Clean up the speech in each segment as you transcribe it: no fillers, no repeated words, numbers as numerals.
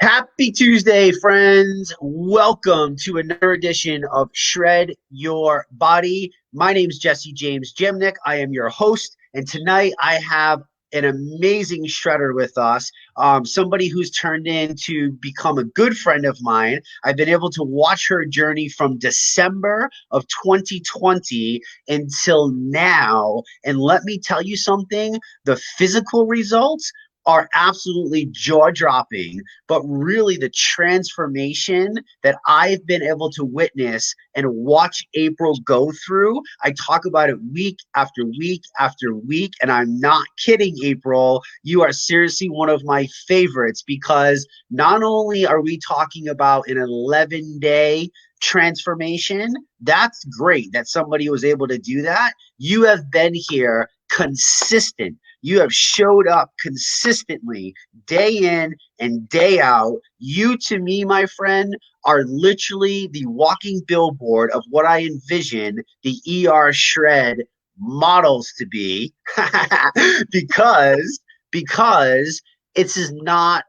Happy Tuesday, friends. Welcome to another edition of Shred Your Body. My name is Jesse James Jamnik. I am your host, and tonight I have an amazing shredder with us, somebody who's turned in to become a good friend of mine. I've been able to watch her journey from December of 2020 until now. And let me tell you something, the physical results are absolutely jaw dropping, but really the transformation that I've been able to witness and watch April go through. I talk about it week after week after week, and I'm not kidding, April. You are seriously one of my favorites because not only are we talking about an 11-day transformation, that's great that somebody was able to do that. You have been here consistent. You have showed up consistently day in and day out. You, to me, my friend, are literally the walking billboard of what I envision the ER shred models to be. because it's is not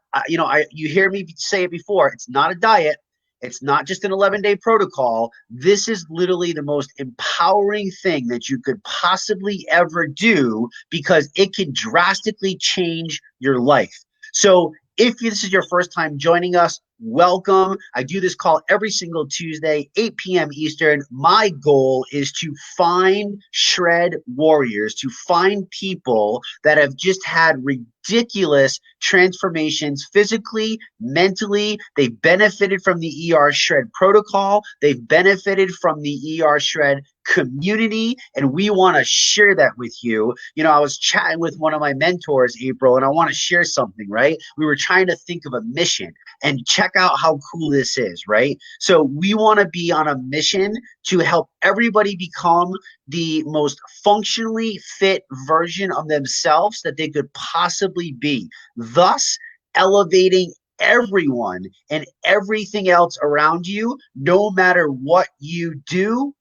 you hear me say it before, it's not a diet. It's not just an 11-day protocol. This is literally the most empowering thing that you could possibly ever do because it can drastically change your life. So if this is your first time joining us, welcome. I do this call every single Tuesday, 8 p.m. Eastern. My goal is to find shred warriors, to find people that have just had ridiculous transformations physically, mentally. They've benefited from the ER shred protocol. They've benefited from the ER shred community, and we want to share that with you. I was chatting with one of my mentors, April, and I want to share something, right? We were trying to think of a mission, and check out how cool this is, right? So we want to be on a mission to help everybody become the most functionally fit version of themselves that they could possibly be, thus elevating everyone and everything else around you. No matter what you do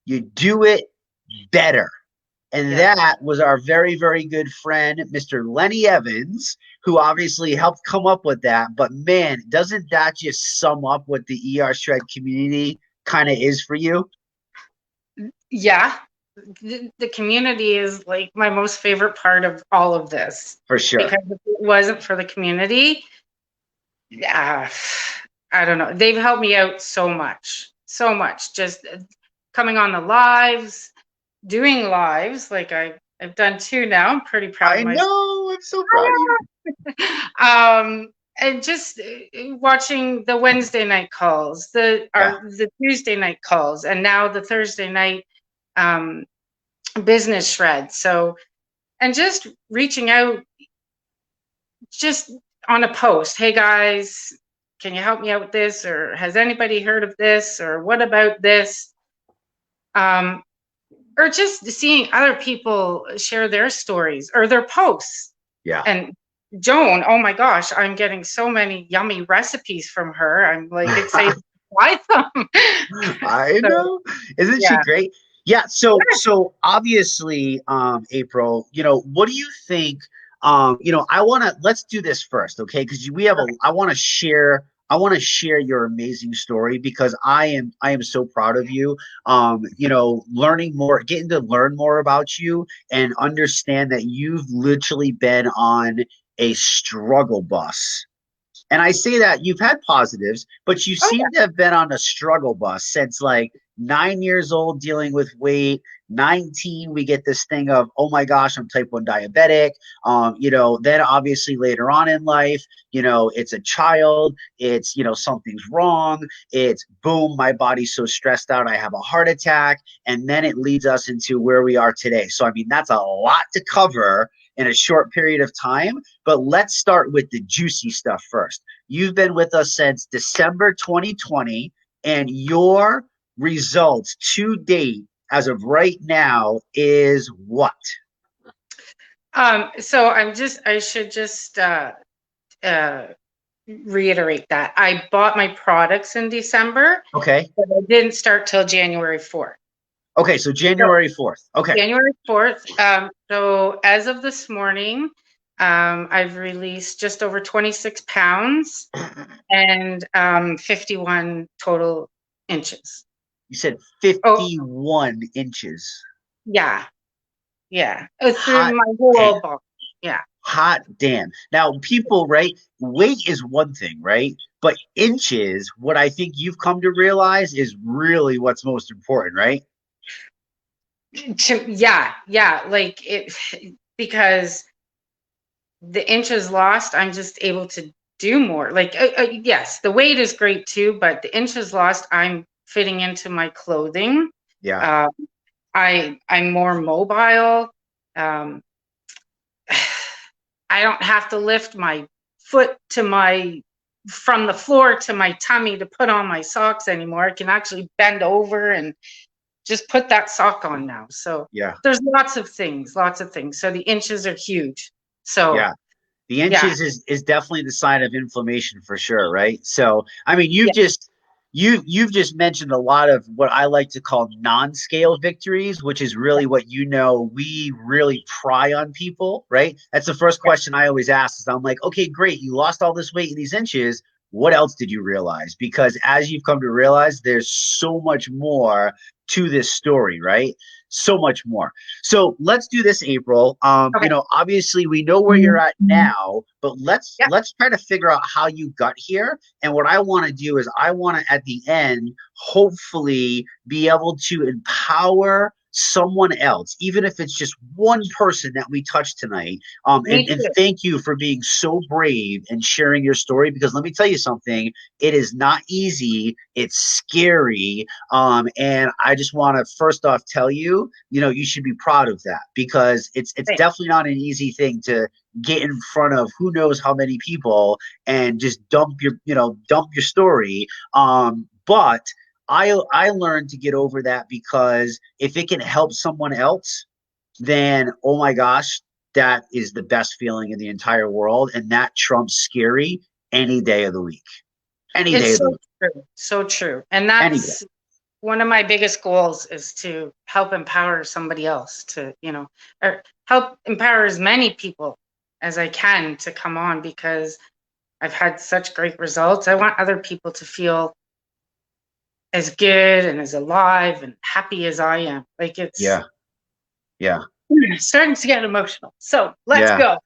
it better. And Yes. that was our very, very good friend, Mr. Lenny Evans, who obviously helped come up with that. But man, doesn't that just sum up what the ER Shred community kind of is for you? Yeah. The community is like my most favorite part of all of this For sure. because if it wasn't for the community, I don't know. They've helped me out so much, so much. Just coming on the lives, doing lives like I've done two now. I'm pretty proud of I myself. know. I'm so proud of you. And just watching the Wednesday night calls, Yeah. the Tuesday night calls, and now the Thursday night um, business shred. So, and just reaching out just on a post, hey guys, can you help me out with this? Or has anybody heard of this? Or what about this? Um, or just seeing other people share their stories or their posts. Yeah. And Joan, oh my gosh, I'm getting so many yummy recipes from her. I'm like excited to try them. I So, know. Isn't she yeah. great? Yeah, so obviously, April, what do you think? I want to let's do this first, okay? Because we have I want to share your amazing story because I am so proud of you. Learning more, getting to learn more about you and understand that you've literally been on a struggle bus. And I say that you've had positives, but you Oh seem to have been on a struggle bus since like 9 years old dealing with weight. 19, we get this thing of, oh my gosh, I'm type 1 diabetic. Then obviously later on in life, it's a child, it's, something's wrong. It's boom, my body's so stressed out, I have a heart attack. And then it leads us into where we are today. So, I mean, that's a lot to cover in a short period of time. But let's start with the juicy stuff first. You've been with us since December 2020, and your results to date as of right now is what? So I should just uh, reiterate that I bought my products in December, Okay. but I didn't start till January 4th. Okay. So So January 4th. Okay. January 4th. So as of this morning, I've released just over 26 pounds and 51 total inches. You said Oh, 51 inches. yeah. Yeah. Through Hot my damn. whole body. Yeah. Hot damn. Now, people, right? Weight is one thing, right? But inches, what I think you've come to realize is really what's most important, right? Yeah. Yeah. Like it, because the inches lost, I'm just able to do more. Like, yes, the weight is great too, but the inches lost, I'm fitting into my clothing. Yeah. Uh, I'm more mobile. Um, I don't have to lift my foot to my from the floor to my tummy to put on my socks anymore. I can actually bend over and just put that sock on now. So Yeah. there's lots of things, lots of things. So the inches are huge. So Yeah. The yeah, inches is definitely the sign of inflammation for sure, right? So, I mean, yeah, you've just mentioned a lot of what I like to call non-scale victories, which is really what we really pry on people, right? That's the first yeah. question I always ask is I'm like, okay, great, you lost all this weight in these inches. What else did you realize? Because as you've come to realize, there's so much more to this story, right? So much more. So let's do this, April. Okay. Obviously we know where you're at now, but let's Yeah. let's try to figure out how you got here. And what I want to do is I want to at the end hopefully be able to empower someone else, even if it's just one person that we touch tonight. Me And too. thank you for being so brave and sharing your story because let me tell you something, it is not easy, it's scary. And I just want to first off tell you, you should be proud of that because it's Thanks. definitely not an easy thing to get in front of who knows how many people and just dump your story. But I learned to get over that because if it can help someone else, then oh my gosh, that is the best feeling in the entire world, and that trumps scary any day of the week. Any day It's of the so week. true. So true. And Any day. that's one of my biggest goals is to help empower somebody else to, or help empower as many people as I can to come on because I've had such great results. I want other people to feel as good and as alive and happy as I am. Like it's Yeah. Yeah. starting to get emotional. So let's Yeah. go.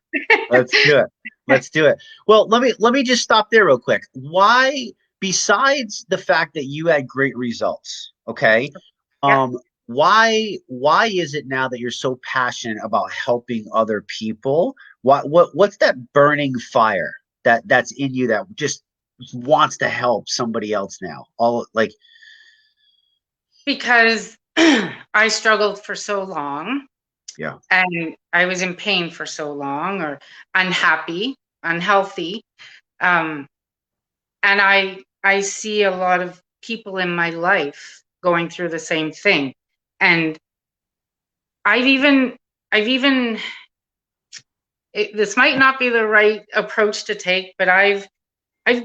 Let's do it. Let's do it. Well, let me just stop there real quick. Why, besides the fact that you had great results, okay? Yeah. Why is it now that you're so passionate about helping other people? What's that burning fire that's in you that just wants to help somebody else now? All like Because I struggled for so long yeah, and I was in pain for so long or unhappy, unhealthy. Um, and I see a lot of people in my life going through the same thing. And I've even I've even this might not be the right approach to take, but I've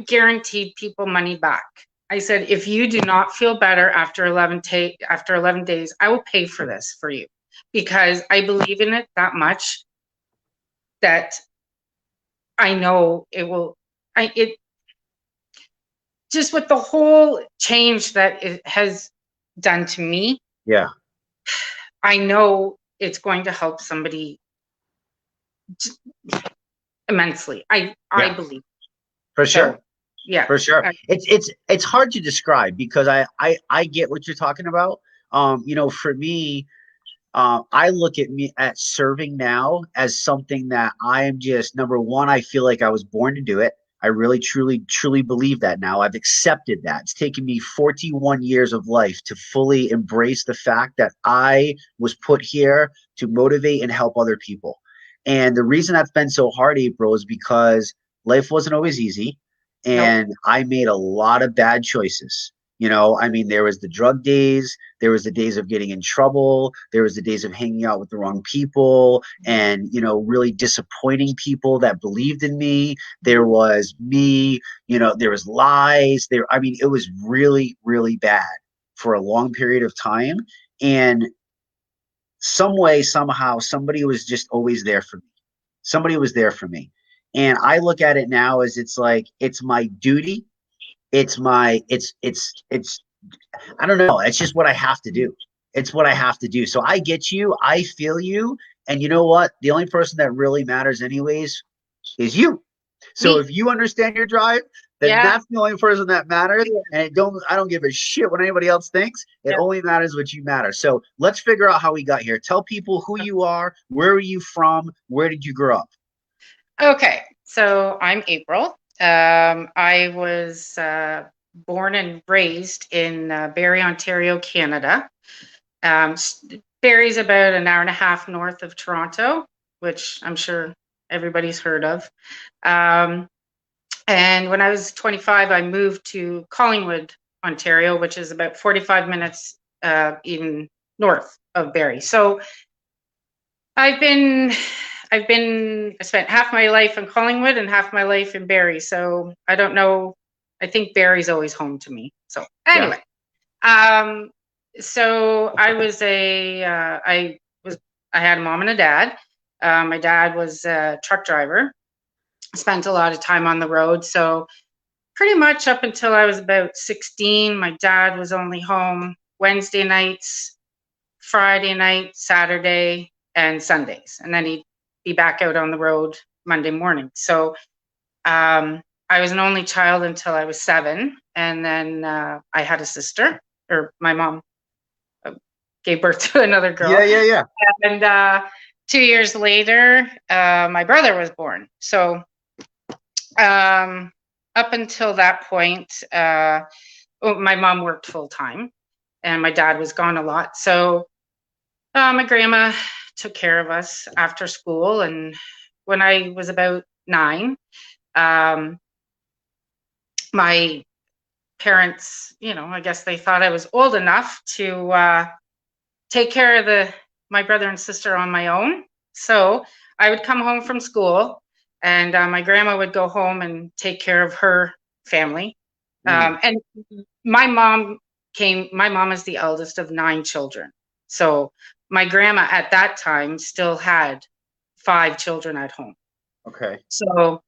guaranteed people money back. I said, if you do not feel better after 11 days, I will pay for this for you because I believe in it that much that I know it will. It just with the whole change that it has done to me, yeah, I know it's going to help somebody immensely. I yeah, believe for so. sure. Yeah. For sure. It's hard to describe because I get what you're talking about. For me, I look at me at serving now as something that I am just number one, I feel like I was born to do it. I really, truly, truly believe that now. I've accepted that. It's taken me 41 years of life to fully embrace the fact that I was put here to motivate and help other people. And the reason that's been so hard, April, is because life wasn't always easy. Nope. And I made a lot of bad choices. I mean, there was the drug days, there was the days of getting in trouble, there was the days of hanging out with the wrong people and, really disappointing people that believed in me. There was me, there was lies there. I mean, it was really, really bad for a long period of time. And some way, somehow, somebody was just always there for me. somebody was there for me. And I look at it now as it's like it's my duty. It's I don't know. It's just what I have to do. It's what I have to do. So I get you. I feel you. And you know what? The only person that really matters, anyways, is you. So Me. if you understand your drive, then Yeah. that's the only person that matters. Yeah. And I don't give a shit what anybody else thinks. It Yeah. only matters what you matter. So let's figure out how we got here. Tell people who you are, where are you from, where did you grow up? Okay. So I'm April. I was born and raised in Barrie, Ontario, Canada. Um, Barrie's about an hour and a half north of Toronto, which I'm sure everybody's heard of. And when I was 25, I moved to Collingwood, Ontario, which is about 45 minutes even north of Barrie. So I've been I spent half my life in Collingwood and half my life in Barrie. So I don't know. I think Barrie's always home to me. So anyway, so I had a mom and a dad. My dad was a truck driver. Spent a lot of time on the road. So pretty much up until I was about 16, my dad was only home Wednesday nights, Friday night, Saturday, and Sundays. And then he'd be back out on the road Monday morning. So I was an only child until I was 7. And then I had a sister, or my mom gave birth to another girl. Yeah. And 2 years later, my brother was born. So up until that point, my mom worked full time and my dad was gone a lot. So my grandma took care of us after school. And when I was about 9, my parents, I guess they thought I was old enough to take care of my brother and sister on my own. So I would come home from school and my grandma would go home and take care of her family. And my mom is the eldest of 9 children. So my grandma at that time still had 5 children at home. Okay. So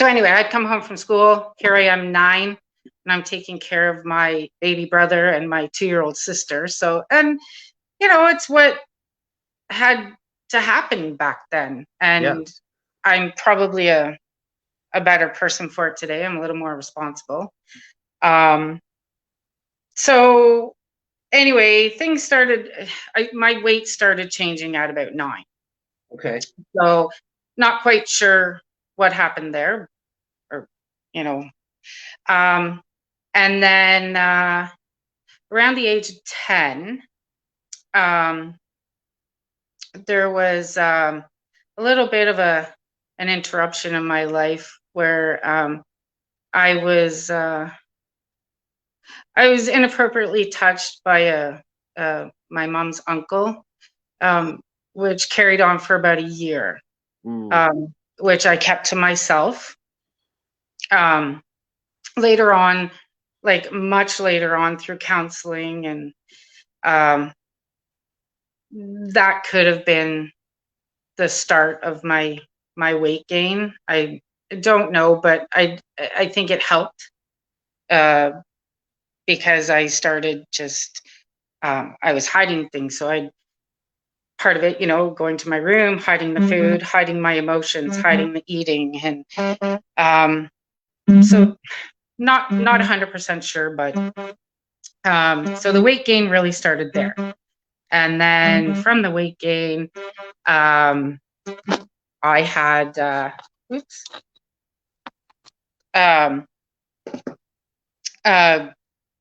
anyway, I'd come home from school. Here I am 9, and I'm taking care of my baby brother and my 2-year-old sister. So, and it's what had to happen back then. And I'm probably a better person for it today. I'm a little more responsible. So anyway, things started, my weight started changing at about 9. Okay. So not quite sure what happened there, or, and then around the age of 10, there was a little bit of an interruption in my life where I was inappropriately touched by my mom's uncle, which carried on for about a year, which I kept to myself. Later on, like much later on through counseling, and that could have been the start of my weight gain. I don't know, but I think it helped because I started just I was hiding things. So part of it, going to my room, hiding the food, hiding my emotions, hiding the eating, and so not 100% sure, but so the weight gain really started there. And then from the weight gain, I had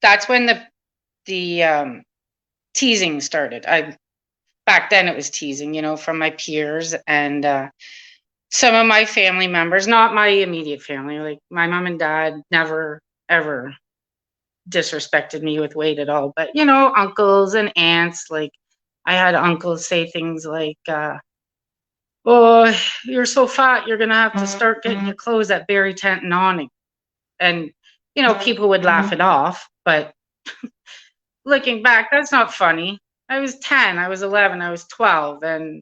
that's when the teasing started. Back then it was teasing, from my peers and some of my family members, not my immediate family. Like my mom and dad never ever disrespected me with weight at all, but uncles and aunts, like I had uncles say things like, oh, you're so fat, you're gonna have to start getting your clothes at Barrie Tent and Awning. And people would laugh it off, but looking back, that's not funny. I was 10, I was 11, I was 12, and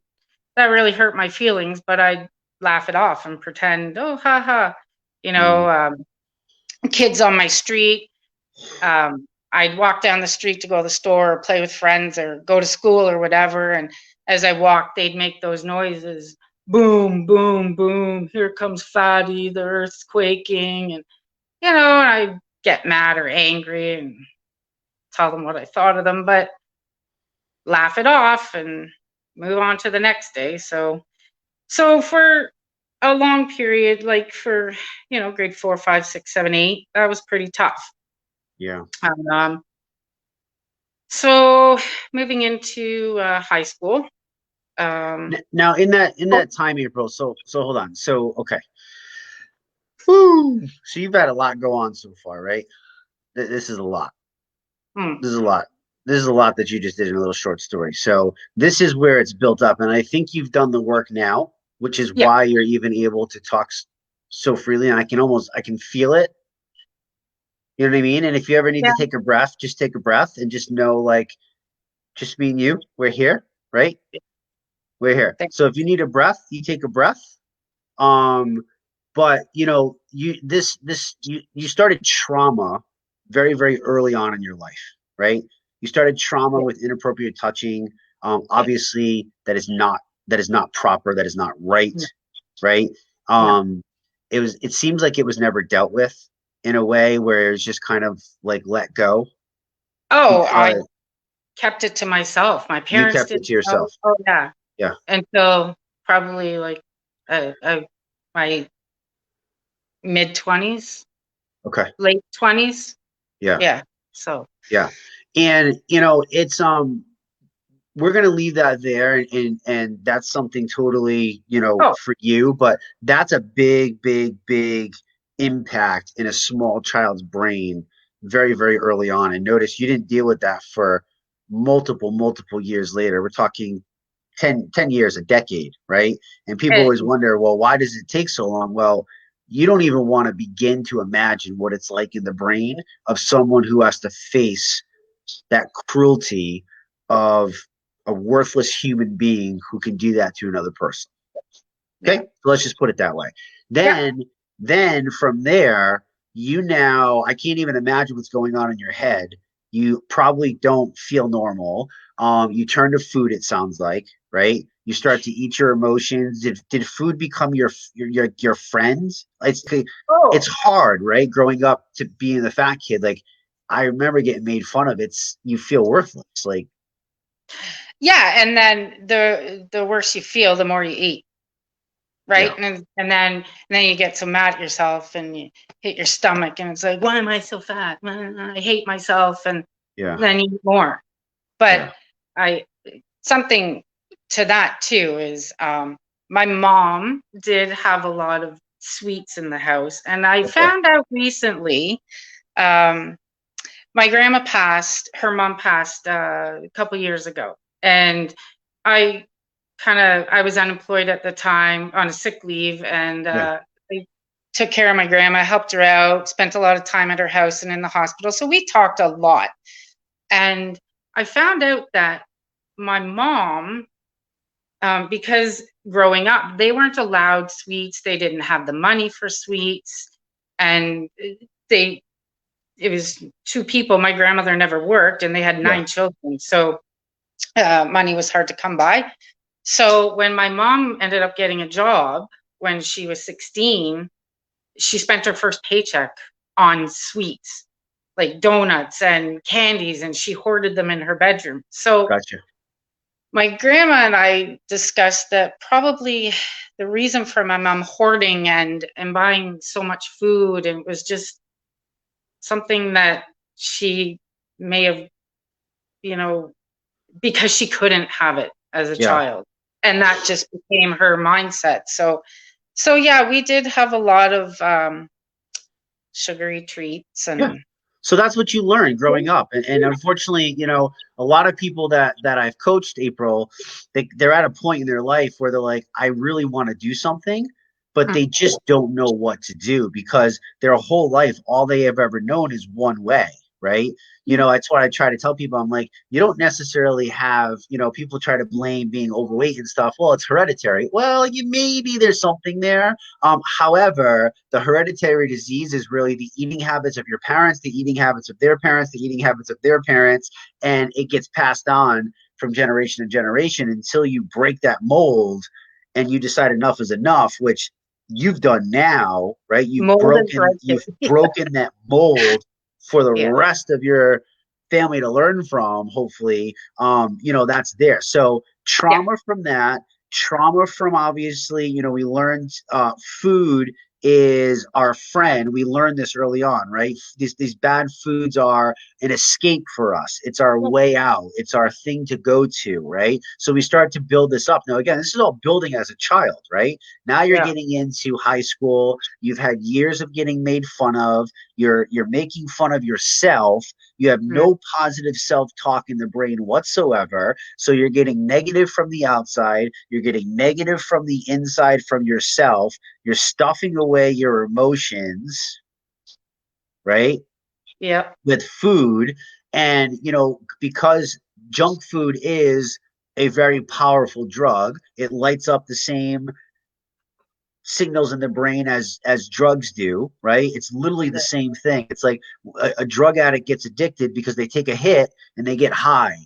that really hurt my feelings, but I laugh it off and pretend, oh, ha ha, you Mm. know, kids on my street. I'd walk down the street to go to the store or play with friends or go to school or whatever. And as I walked, they'd make those noises. Boom, boom, boom. Here comes Fatty, the earth's quaking. And, and I get mad or angry and tell them what I thought of them, but laugh it off and move on to the next day. So for a long period, like for, grade 4, 5, 6, 7, 8, that was pretty tough. Yeah. So moving into high school. Now in that time, April. So hold on. So okay. Whew. So you've had a lot go on so far, right? This is a lot. This is a lot. This is a lot that you just did in a little short story. So this is where it's built up, and I think you've done the work now, which is why you're even able to talk so freely. And I can feel it. You know what I mean? And if you ever need to take a breath, just take a breath and just know, like, just me and you, we're here, right? We're here. So if you need a breath, you take a breath. But you started trauma very, very early on in your life, right? You started trauma with inappropriate touching. Obviously that is not proper, that is not right, right? It seems like it was never dealt with in a way where it's just kind of like let go. Oh, I kept it to myself. My parents kept it to yourself. Oh yeah. Yeah. Until probably like my mid-20s. Okay. Late 20s. Yeah. Yeah. So. Yeah. And it's we're gonna leave that there, and that's something totally for you, but that's a big, big, big impact in a small child's brain very, very early on. And notice you didn't deal with that for multiple years later. We're talking 10 years, a decade, right? And people always wonder, well, why does it take so long? Well, you don't even want to begin to imagine what it's like in the brain of someone who has to face that cruelty of a worthless human being who can do that to another person. Okay, so let's just put it that way. Then from there, I can't even imagine what's going on in your head. You probably don't feel normal. You turn to food, it sounds like, right? You start to eat your emotions. Did food become your friends? It's hard, right? Growing up to being the fat kid, like I remember getting made fun of. You feel worthless, like. Yeah, and then the worse you feel, the more you eat, right? Yeah. And then you get so mad at yourself, and you hit your stomach, and it's like, why am I so fat? I hate myself, and then you eat more. But something to that too is my mom did have a lot of sweets in the house, and I found out recently. My grandma passed. Her mom passed a couple years ago. And I was unemployed at the time on a sick leave, and I took care of my grandma, helped her out, spent a lot of time at her house and in the hospital. So we talked a lot. And I found out that my mom, because growing up, they weren't allowed sweets. They didn't have the money for sweets. And it was two people. My grandmother never worked, and they had 9 children. So money was hard to come by. So when my mom ended up getting a job when she was 16, she spent her first paycheck on sweets, like donuts and candies, and she hoarded them in her bedroom. So my grandma and I discussed that probably the reason for my mom hoarding and buying so much food, and it was just something that she may have, because she couldn't have it as a child, and that just became her mindset. So we did have a lot of sugary treats, and so that's what you learned growing up. And unfortunately, a lot of people that I've coached, April, they're at a point in their life where they're like, I really want to do something, but they just don't know what to do, because their whole life, all they have ever known is one way, right? That's what I try to tell people. I'm like, you don't necessarily have, people try to blame being overweight and stuff. Well, it's hereditary. Well, maybe there's something there. However, the hereditary disease is really the eating habits of your parents, the eating habits of their parents, the eating habits of their parents, and it gets passed on from generation to generation until you break that mold and you decide enough is enough, which you've done now, right? You've Mold and broken break you've broken that mold for the Yeah. rest of your family to learn from, hopefully. That's there. So Yeah. trauma from that, trauma from, obviously, we learned food is our friend. We learned this early on, right? These bad foods are an escape for us. It's our way out. It's our thing to go to, right? So we start to build this up. Now, again, this is all building as a child, right? Now you're Yeah. getting into high school. You've had years of getting made fun of. You're making fun of yourself. You have Mm. no positive self-talk in the brain whatsoever. So you're getting negative from the outside. You're getting negative from the inside from yourself. You're stuffing away your emotions, right? Yeah. With food. And, because junk food is a very powerful drug, it lights up the same signals in the brain as drugs do, right? It's literally the same thing. It's like a drug addict gets addicted because they take a hit and they get high,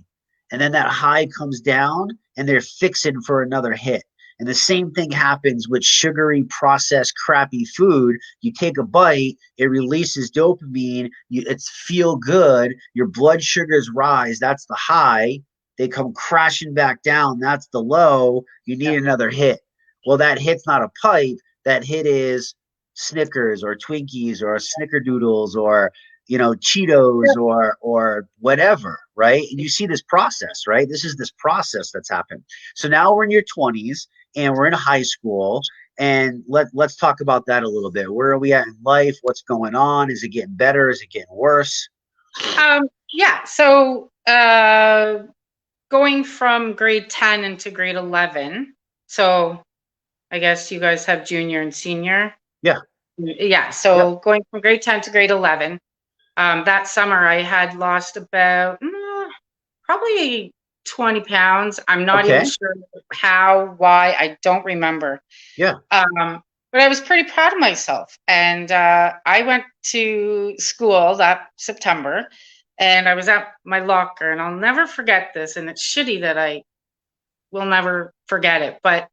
and then that high comes down and they're fixing for another hit. And the same thing happens with sugary, processed, crappy food. You take a bite, it releases dopamine, it's feel good, your blood sugars rise, that's the high. They come crashing back down, that's the low. You need Yeah. another hit. Well, that hit's not a pipe. That hit is Snickers or Twinkies or Snickerdoodles or Cheetos or whatever, right? And you see this process, right? This is this process that's happened. So now we're in your 20s and we're in high school, and let's talk about that a little bit. Where are we at in life? What's going on? Is it getting better? Is it getting worse? Yeah. So going from grade 10 into grade 11. So I guess you guys have junior and senior. Yeah. Yeah. Yep. So going from grade 10 to grade 11, that summer I had lost about probably 20 pounds. I'm not even Okay. sure how, why, I don't remember. Yeah. But I was pretty proud of myself. And I went to school that September and I was at my locker, and I'll never forget this. And it's shitty that I will never forget it. But,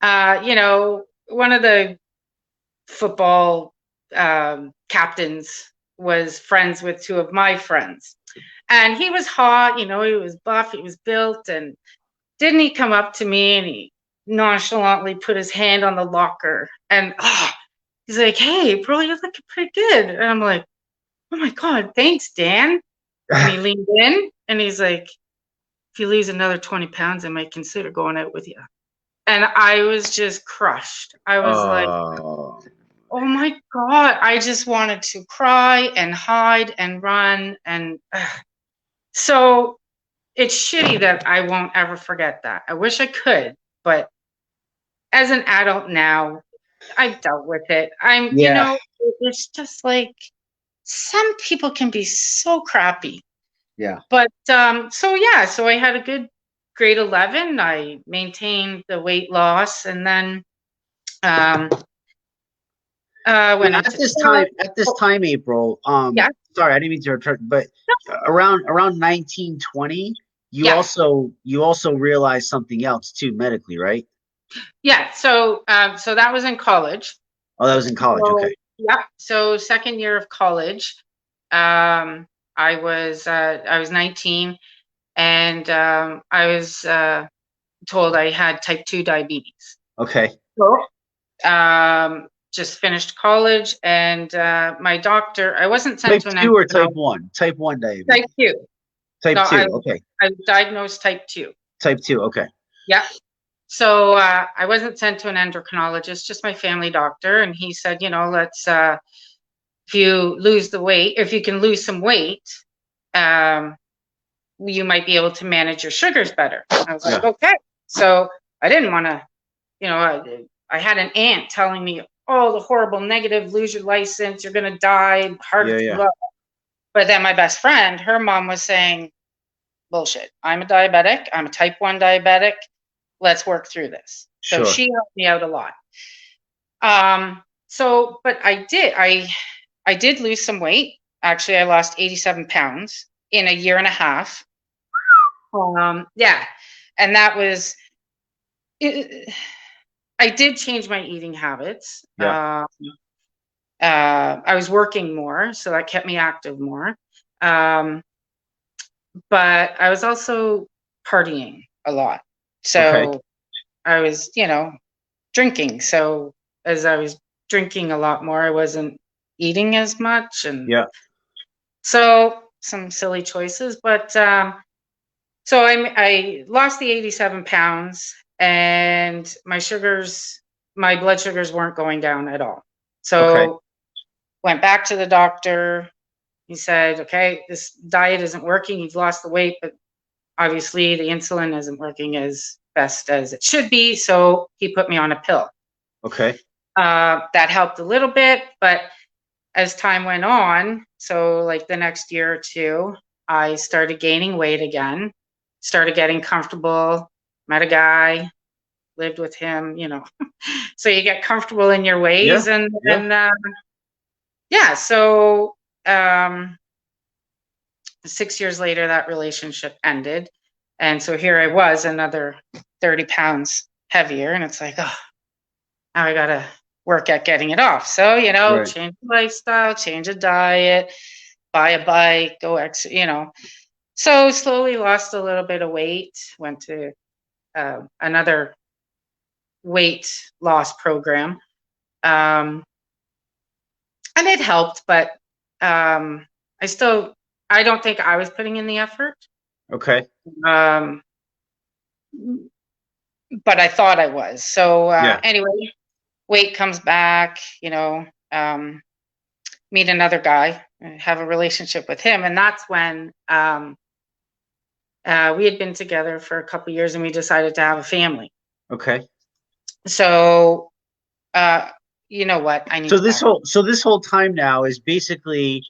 one of the football captains was friends with two of my friends. And he was hot, he was buff, he was built. And didn't he come up to me and he nonchalantly put his hand on the locker and he's like, "Hey, bro, you're looking pretty good." And I'm like, "Oh my God, thanks, Dan." And he leaned in and he's like, "If you lose another 20 pounds, I might consider going out with you." And I was just crushed. I was like, Oh. oh my God, I just wanted to cry and hide and run. And so it's shitty that I won't ever forget that. I wish I could, but as an adult now, I've dealt with it. Yeah. It's just like some people can be so crappy. Yeah. But so I had a good grade 11. I maintained the weight loss, and then went At into this time, 12. April, Yeah, sorry, I didn't mean to interrupt, but around 1920, yeah, you also realized something else too, medically, right? yeah. So that was in college. Oh, that was in college. Okay. So yeah, so second year of college, um, I was 19, and I was told I had type 2 diabetes. Okay. So just finished college, and my doctor, I wasn't sent Type to an 2 or type endocrinologist. 1? Type 1 Type diabetes. 2. Type No, 2. Okay. I was diagnosed type 2. Type 2. Okay. Yeah. So I wasn't sent to an endocrinologist, just my family doctor, and he said, let's if you lose the weight, if you can lose some weight, um, you might be able to manage your sugars better. I was like, Yeah. okay. So I didn't want to, I had an aunt telling me, oh, the horrible negative, lose your license, you're going to die, Yeah. Yeah. blah. But then my best friend, her mom was saying, bullshit, I'm a diabetic. I'm a type 1 diabetic. Let's work through this. So Sure. she helped me out a lot. But I did lose some weight. Actually, I lost 87 pounds in a year and a half. Yeah. And that was, I did change my eating habits. Yeah. I was working more, so that kept me active more. But I was also partying a lot. So I was, drinking. So as I was drinking a lot more, I wasn't eating as much. And so some silly choices, but so I lost the 87 pounds and my blood sugars weren't going down at all. So went back to the doctor. He said, okay, this diet isn't working. You've lost the weight, but obviously the insulin isn't working as best as it should be. So he put me on a pill. Okay. That helped a little bit, but as time went on, so like the next year or two, I started gaining weight again, started getting comfortable, met a guy, lived with him, so you get comfortable in your ways. So 6 years later, that relationship ended. And so here I was, another 30 pounds heavier. And it's like, oh, now I got to work at getting it off. So, change the lifestyle, change a diet, buy a bike, go So slowly lost a little bit of weight, went to another weight loss program. And it helped, but I don't think I was putting in the effort. Okay. But I thought I was. So anyway, weight comes back, meet another guy, have a relationship with him. And that's when we had been together for a couple of years and we decided to have a family. Okay. So, you know what? So this whole time now is basically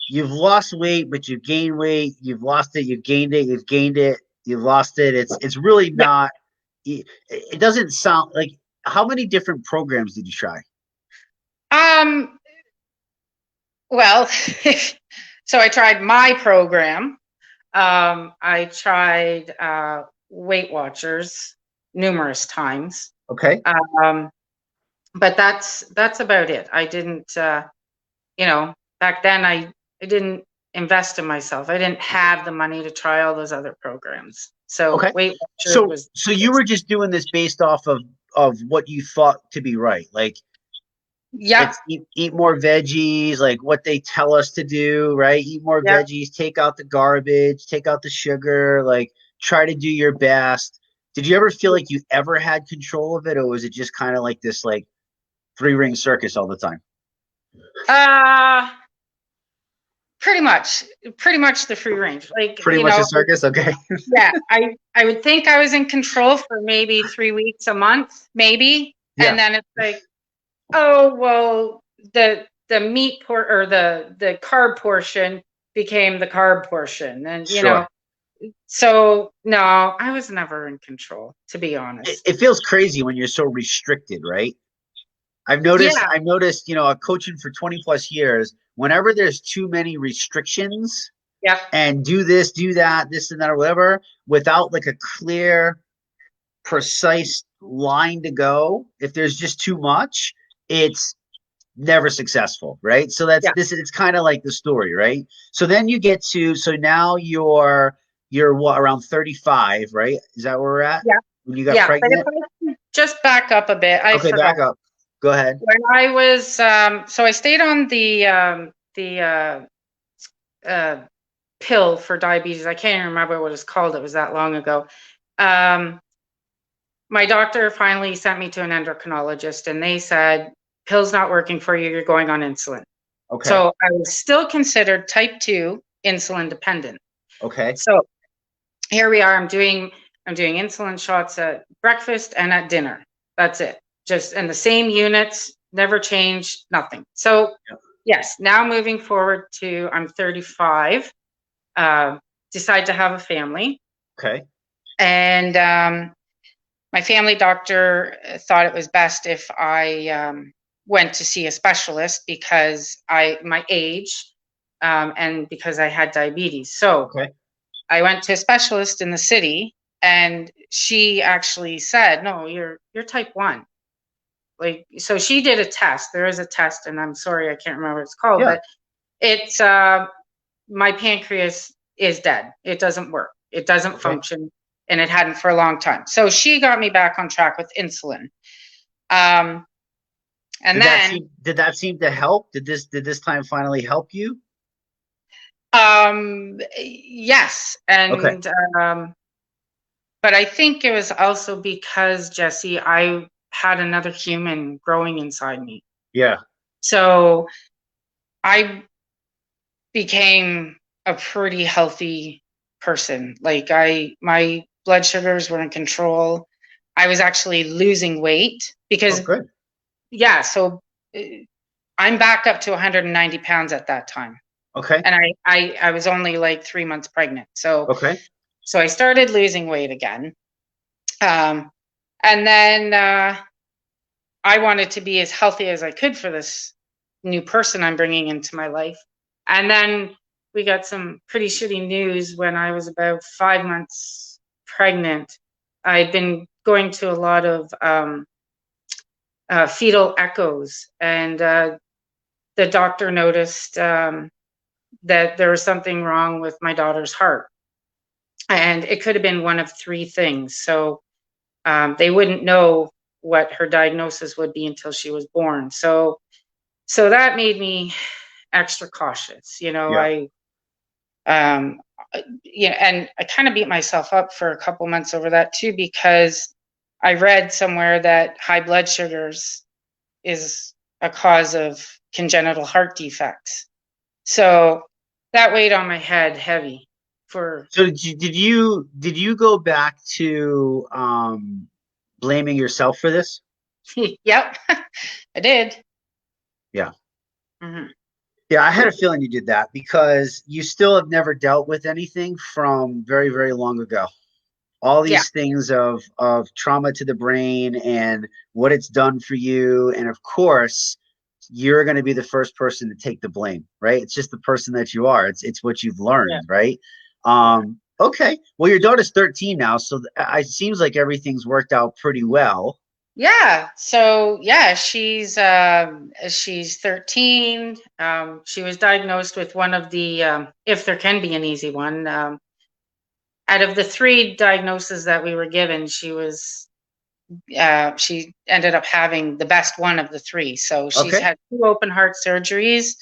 you've lost weight, but you've gained weight. You've lost it. You've gained it. You've gained it. You've lost it. It's really not. It doesn't sound like. How many different programs did you try? Well, so I tried my program. I tried Weight Watchers numerous times. Okay. But that's about it. I didn't, back then I didn't invest in myself. I didn't have the money to try all those other programs. So Weight Watchers so you were just doing this based off of what you thought to be right, like eat more veggies, like what they tell us to do, right? Eat more veggies, take out the garbage, take out the sugar, like try to do your best. Did you ever feel like you ever had control of it, or was it just kind of like this like 3-ring circus all the time? Pretty much the free range, like pretty much a circus. Okay. Yeah, I would think I was in control for maybe 3 weeks a month, maybe, and then it's like, oh well, the meat or the carb portion became the carb portion, and so no, I was never in control, to be honest. It feels crazy when you're so restricted, right? I've noticed, coaching for 20 plus years, whenever there's too many restrictions and do this, do that, this and that, or whatever, without like a clear, precise line to go, if there's just too much, it's never successful, right? So it's kind of like the story, right? So then you get to, so now you're what, around 35, right? Is that where we're at? Yeah. When you got pregnant? But if I just back up a bit. Back up. Go ahead. When I was, so I stayed on the pill for diabetes. I can't even remember what it's called. It was that long ago. My doctor finally sent me to an endocrinologist, and they said, pill's not working for you. You're going on insulin. Okay. So I was still considered type 2 insulin dependent. Okay. So here we are. I'm doing insulin shots at breakfast and at dinner. That's it. Just in the same units, never changed, nothing. So, Yes. Now moving forward to, I'm 35, decide to have a family. Okay. And my family doctor thought it was best if I went to see a specialist because my age, and because I had diabetes. So Okay. I went to a specialist in the city, and she actually said, "No, you're type 1." Like, so she did a test. There is a test, and I'm sorry I can't remember what it's called, Yeah. but it's my pancreas is dead. It doesn't work. It doesn't Okay. function, and it hadn't for a long time. So she got me back on track with insulin. Um, and then, Did that seem to help? Did this time finally help you? yes, Okay. and but I think it was also because, Jesse, I had another human growing inside me. Yeah. So I became a pretty healthy person. Like, my blood sugars were in control. I was actually losing weight Oh, because, good. yeah, so uh, I'm back up to 190 pounds at that time. Okay. And I was only like 3 months pregnant. So Okay. I started losing weight again. Um, and then I wanted to be as healthy as I could for this new person I'm bringing into my life. And then we got some pretty shitty news when I was about 5 months pregnant. I'd been going to a lot of fetal echoes, and the doctor noticed that there was something wrong with my daughter's heart. And it could have been one of three things. So they wouldn't know what her diagnosis would be until she was born. So that made me extra cautious. Yeah. Um, and I kind of beat myself up for a couple months over that too, because I read somewhere that high blood sugars is a cause of congenital heart defects. So that weighed on my head heavy for, So did you go back to blaming yourself for this? yep, I did. Yeah. Mm-hmm. Yeah, I had a feeling you did that because you still have never dealt with anything from very, very long ago. All Yeah, these things of trauma to the brain and what it's done for you, and of course, you're going to be the first person to take the blame, right? It's just the person that you are. It's what you've yeah, learned, right? yeah. Okay. Well, your daughter's 13 now, so it seems like everything's worked out pretty well. Yeah. So yeah, she's 13. She was diagnosed with one of the, if there can be an easy one, out of the three diagnoses that we were given, she ended up having the best one of the three. So she's Okay. had 2 open heart surgeries.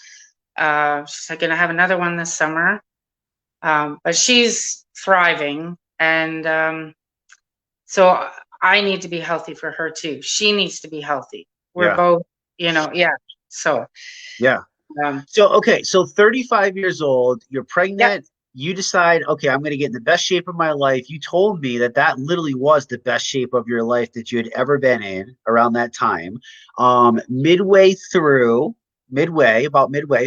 She's going to have another one this summer. But she's thriving, and so I need to be healthy for her too. She needs to be healthy. We're Yeah. both, yeah. So, Yeah. um, So, okay, so 35 years old, you're yep, pregnant, you decide, okay, I'm going to get in the best shape of my life. You told me that that literally was the best shape of your life that you had ever been in around that time. About midway,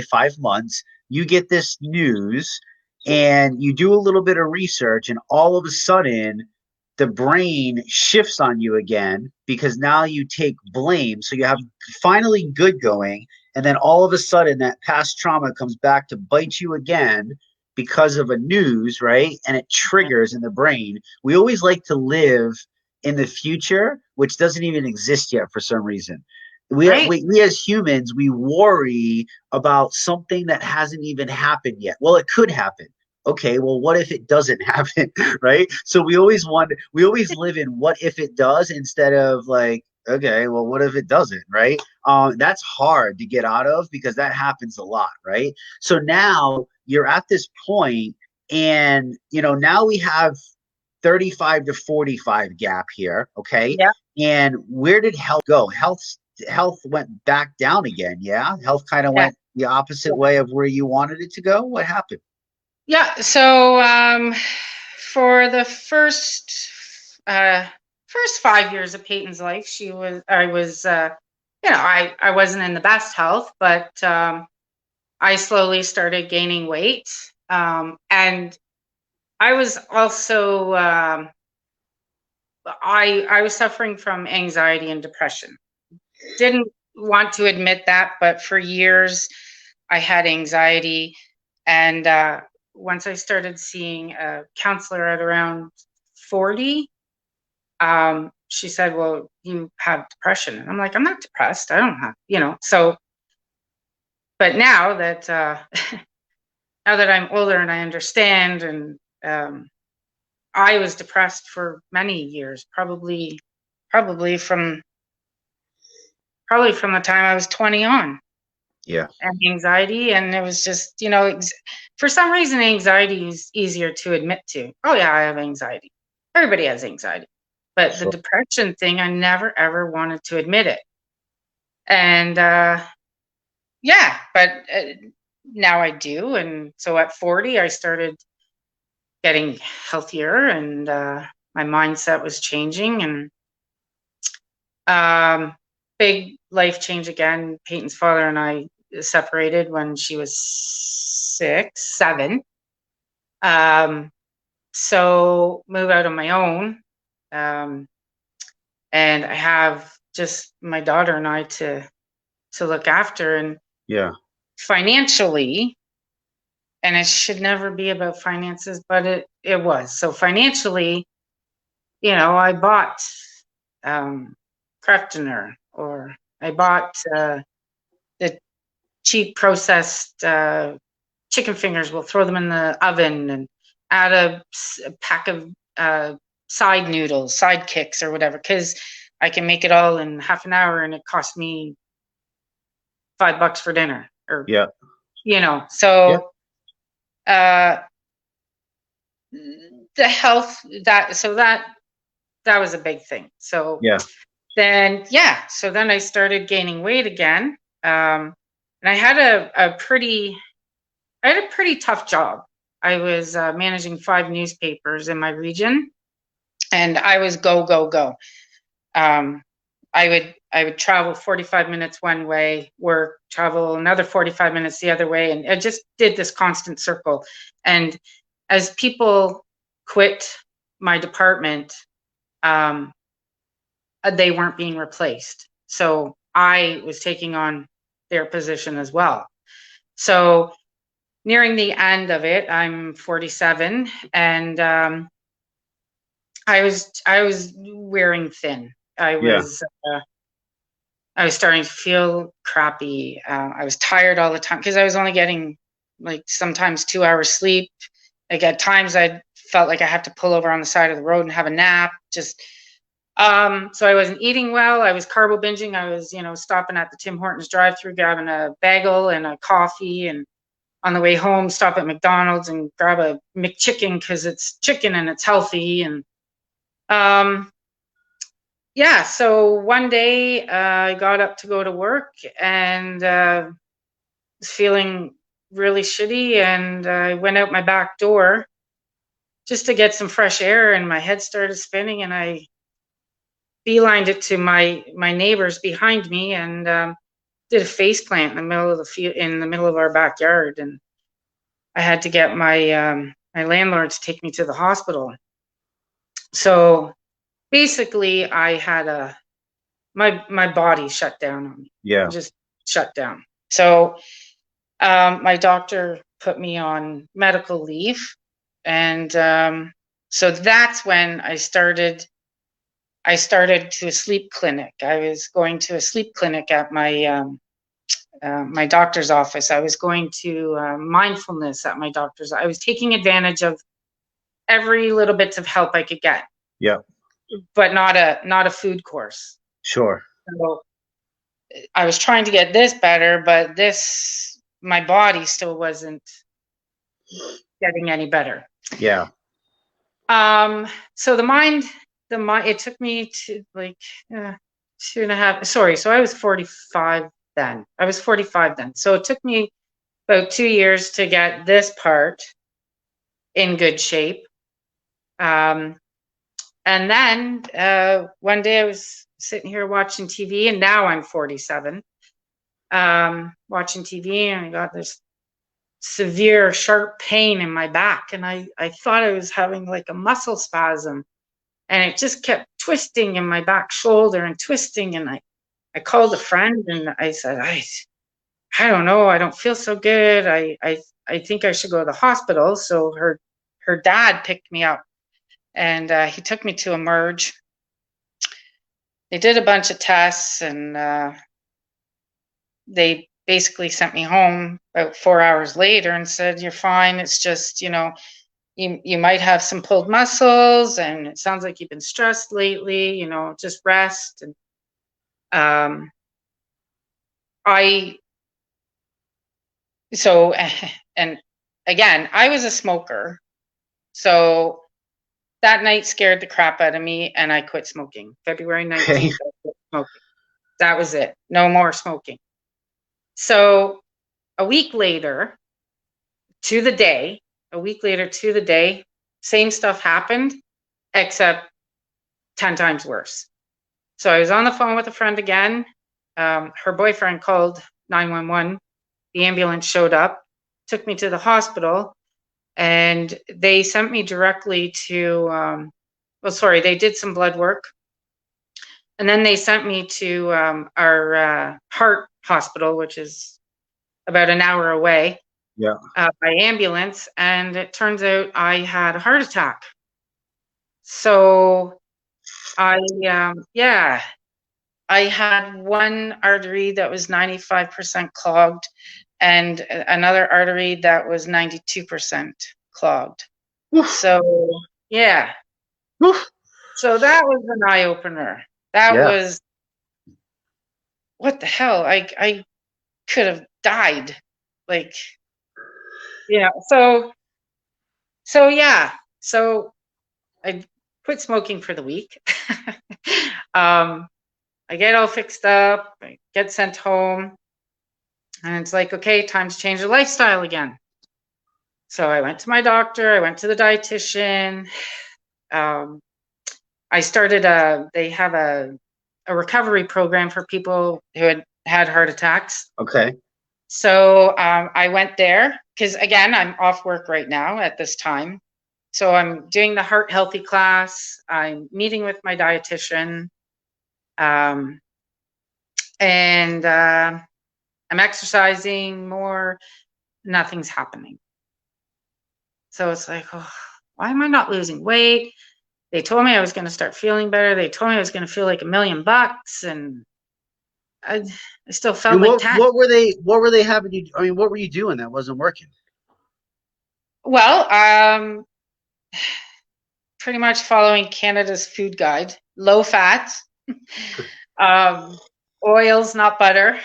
5 months, you get this news and you do a little bit of research, and all of a sudden, the brain shifts on you again because now you take blame. So you have finally good going, and then all of a sudden that past trauma comes back to bite you again because of a news, right? And it triggers in the brain. We always like to live in the future, which doesn't even exist yet for some reason. right, We as humans, we worry about something that hasn't even happened yet. Well, it could happen. Okay, well, what if it doesn't happen, right? So we always live in what if it does instead of like, okay, well, what if it doesn't, right? That's hard to get out of because that happens a lot, right? So now you're at this point, and now we have 35 to 45 gap here, okay? yeah, And where did health go? Health went back down again, yeah? Health kind of yeah, went the opposite yeah. way of where you wanted it to go. What happened? Yeah. So for the first 5 years of Peyton's life, I was, I wasn't in the best health, but I slowly started gaining weight. And I was also, I was suffering from anxiety and depression. Didn't want to admit that, but for years I had anxiety. And once I started seeing a counselor at around 40, she said, well, you have depression. And I'm like, I'm not depressed. I don't have, so, but now that, now that I'm older and I understand, and I was depressed for many years, probably from the time I was 20 on. Yeah. And anxiety, and it was just, for some reason, anxiety is easier to admit to. Oh yeah, I have anxiety. Everybody has anxiety. But the depression thing, I never ever wanted to admit it. And yeah, but now I do. And so at 40, I started getting healthier, and my mindset was changing, and big life change again. Peyton's father and I separated when she was 7. So move out on my own. And I have just my daughter and I to look after, and Yeah. financially, and it should never be about finances, but it was. So financially, I bought craft dinner, or I bought the cheap processed chicken fingers. We'll throw them in the oven and add a pack of side noodles, side kicks, or whatever, because I can make it all in half an hour, and it cost me $5 for dinner, or Yeah. So the health, that was a big thing. So Yeah. then I started gaining weight again, and I had a pretty tough job. I was managing 5 newspapers in my region, and I was go, go, go. I would travel 45 minutes one way, work, travel another 45 minutes the other way, and I just did this constant circle. And as people quit my department, they weren't being replaced. So I was taking on their position as well. So nearing the end of it, I'm 47, and I was wearing thin. I was starting to feel crappy. I was tired all the time because I was only getting like sometimes 2 hours sleep. Like at times I felt like I had to pull over on the side of the road and have a nap. Just so I wasn't eating well. I was carbo binging. I was, stopping at the Tim Hortons drive-through, grabbing a bagel and a coffee, and on the way home, stop at McDonald's and grab a McChicken because it's chicken and it's healthy. And so one day I got up to go to work, and was feeling really shitty, and I went out my back door just to get some fresh air, and my head started spinning, and I beelined it to my neighbors behind me, and did a face plant in the middle of in the middle of our backyard. And I had to get my my landlord to take me to the hospital. So basically, I had my body shut down on me. Yeah. Just shut down. So my doctor put me on medical leave, and so that's when I started to a sleep clinic. I was going to a sleep clinic at my my doctor's office. I was going to mindfulness at my doctor's. I was taking advantage of every little bits of help I could get. Yeah. But not a food course. Sure. So I was trying to get this better, but my body still wasn't getting any better. Yeah. So the mind, it took me to like 2.5. Sorry. So I was 45 then. So it took me about 2 years to get this part in good shape. And then one day I was sitting here watching TV, and now I'm 47, watching TV, and I got this severe, sharp pain in my back. And I thought I was having like a muscle spasm. And it just kept twisting in my back shoulder and twisting. And I called a friend and I said, I don't know. I don't feel so good. I think I should go to the hospital. So her dad picked me up and he took me to Emerge. They did a bunch of tests and they basically sent me home about 4 hours later and said, you're fine. It's just, you know, you might have some pulled muscles and it sounds like you've been stressed lately, you know, just rest. And and again, I was a smoker. So that night scared the crap out of me and I quit smoking. February 19th, I quit smoking. That was it. No more smoking. So a week later to the day, same stuff happened, except 10 times worse. So I was on the phone with a friend again. Her boyfriend called 911. The ambulance showed up, took me to the hospital, and they sent me directly to, they did some blood work. And then they sent me to our heart hospital, which is about an hour away. Yeah. By ambulance, and it turns out I had a heart attack. So I had one artery that was 95% clogged and another artery that was 92% clogged. Oof. So yeah. Oof. So that was an eye opener. That was, what the hell? I could have died. Like, yeah. So I quit smoking for the week. I get all fixed up, I get sent home, and it's like, okay, time to change the lifestyle again. So I went to my doctor, I went to the dietitian. I started they have a recovery program for people who had heart attacks. Okay. So I went there because, again, I'm off work right now at this time. So I'm doing the heart healthy class. I'm meeting with my dietitian. And I'm exercising more. Nothing's happening. So it's like, oh, why am I not losing weight? They told me I was going to start feeling better. They told me I was going to feel like $1 million, and I still felt like 10. What were they having you? I mean, what were you doing that wasn't working? Well, pretty much following Canada's food guide, low fat, oils, not butter.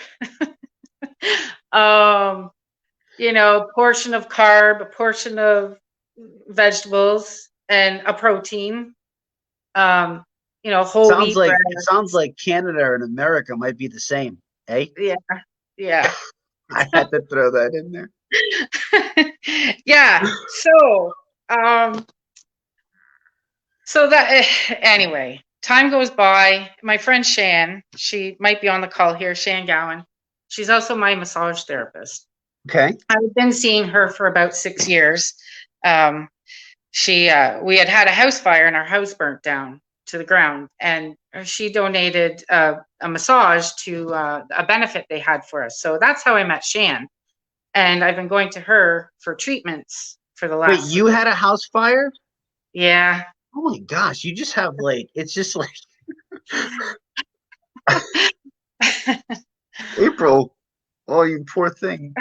You know, portion of carb, a portion of vegetables, and a protein. You know, whole wheat bread. It sounds like Canada and America might be the same, eh? Yeah. I had to throw that in there. Yeah. So that anyway, time goes by. My friend Shan, she might be on the call here, Shan Gowan. She's also my massage therapist. Okay. I've been seeing her for about 6 years. We had a house fire and our house burnt down to the ground, and she donated a massage to a benefit they had for us. So that's how I met Shan, and I've been going to her for treatments for the last. Wait, you had a house fire? Yeah. Oh my gosh, you just have like, it's just like April. Oh, you poor thing.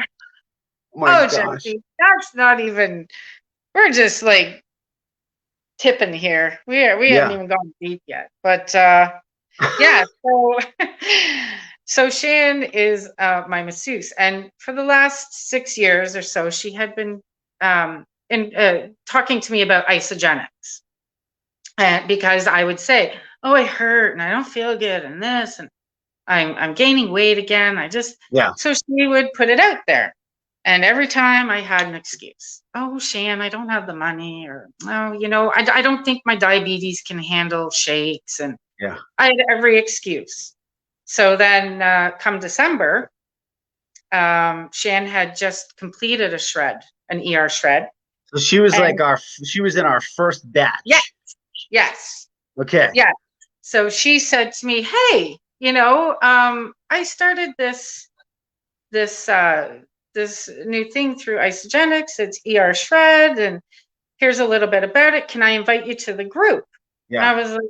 Oh my gosh. Jesse, that's not even, we're just like tipping here. We haven't even gone deep yet. But yeah, so Shan is my masseuse, and for the last 6 years or so, she had been talking to me about isogenics. Because I would say, oh, I hurt and I don't feel good and this, and I'm gaining weight again. So she would put it out there. And every time I had an excuse. Oh, Shan, I don't have the money, or, oh, you know, I don't think my diabetes can handle shakes. And I had every excuse. So then come December, Shan had just completed a shred, an ER shred. So she was And she was in our first batch. yes, yes, Okay. yeah. So she said to me, "Hey, I started this new thing through Isogenics. It's ER shred, and here's a little bit about it. Can I invite you to the group?" And Yeah. I was like,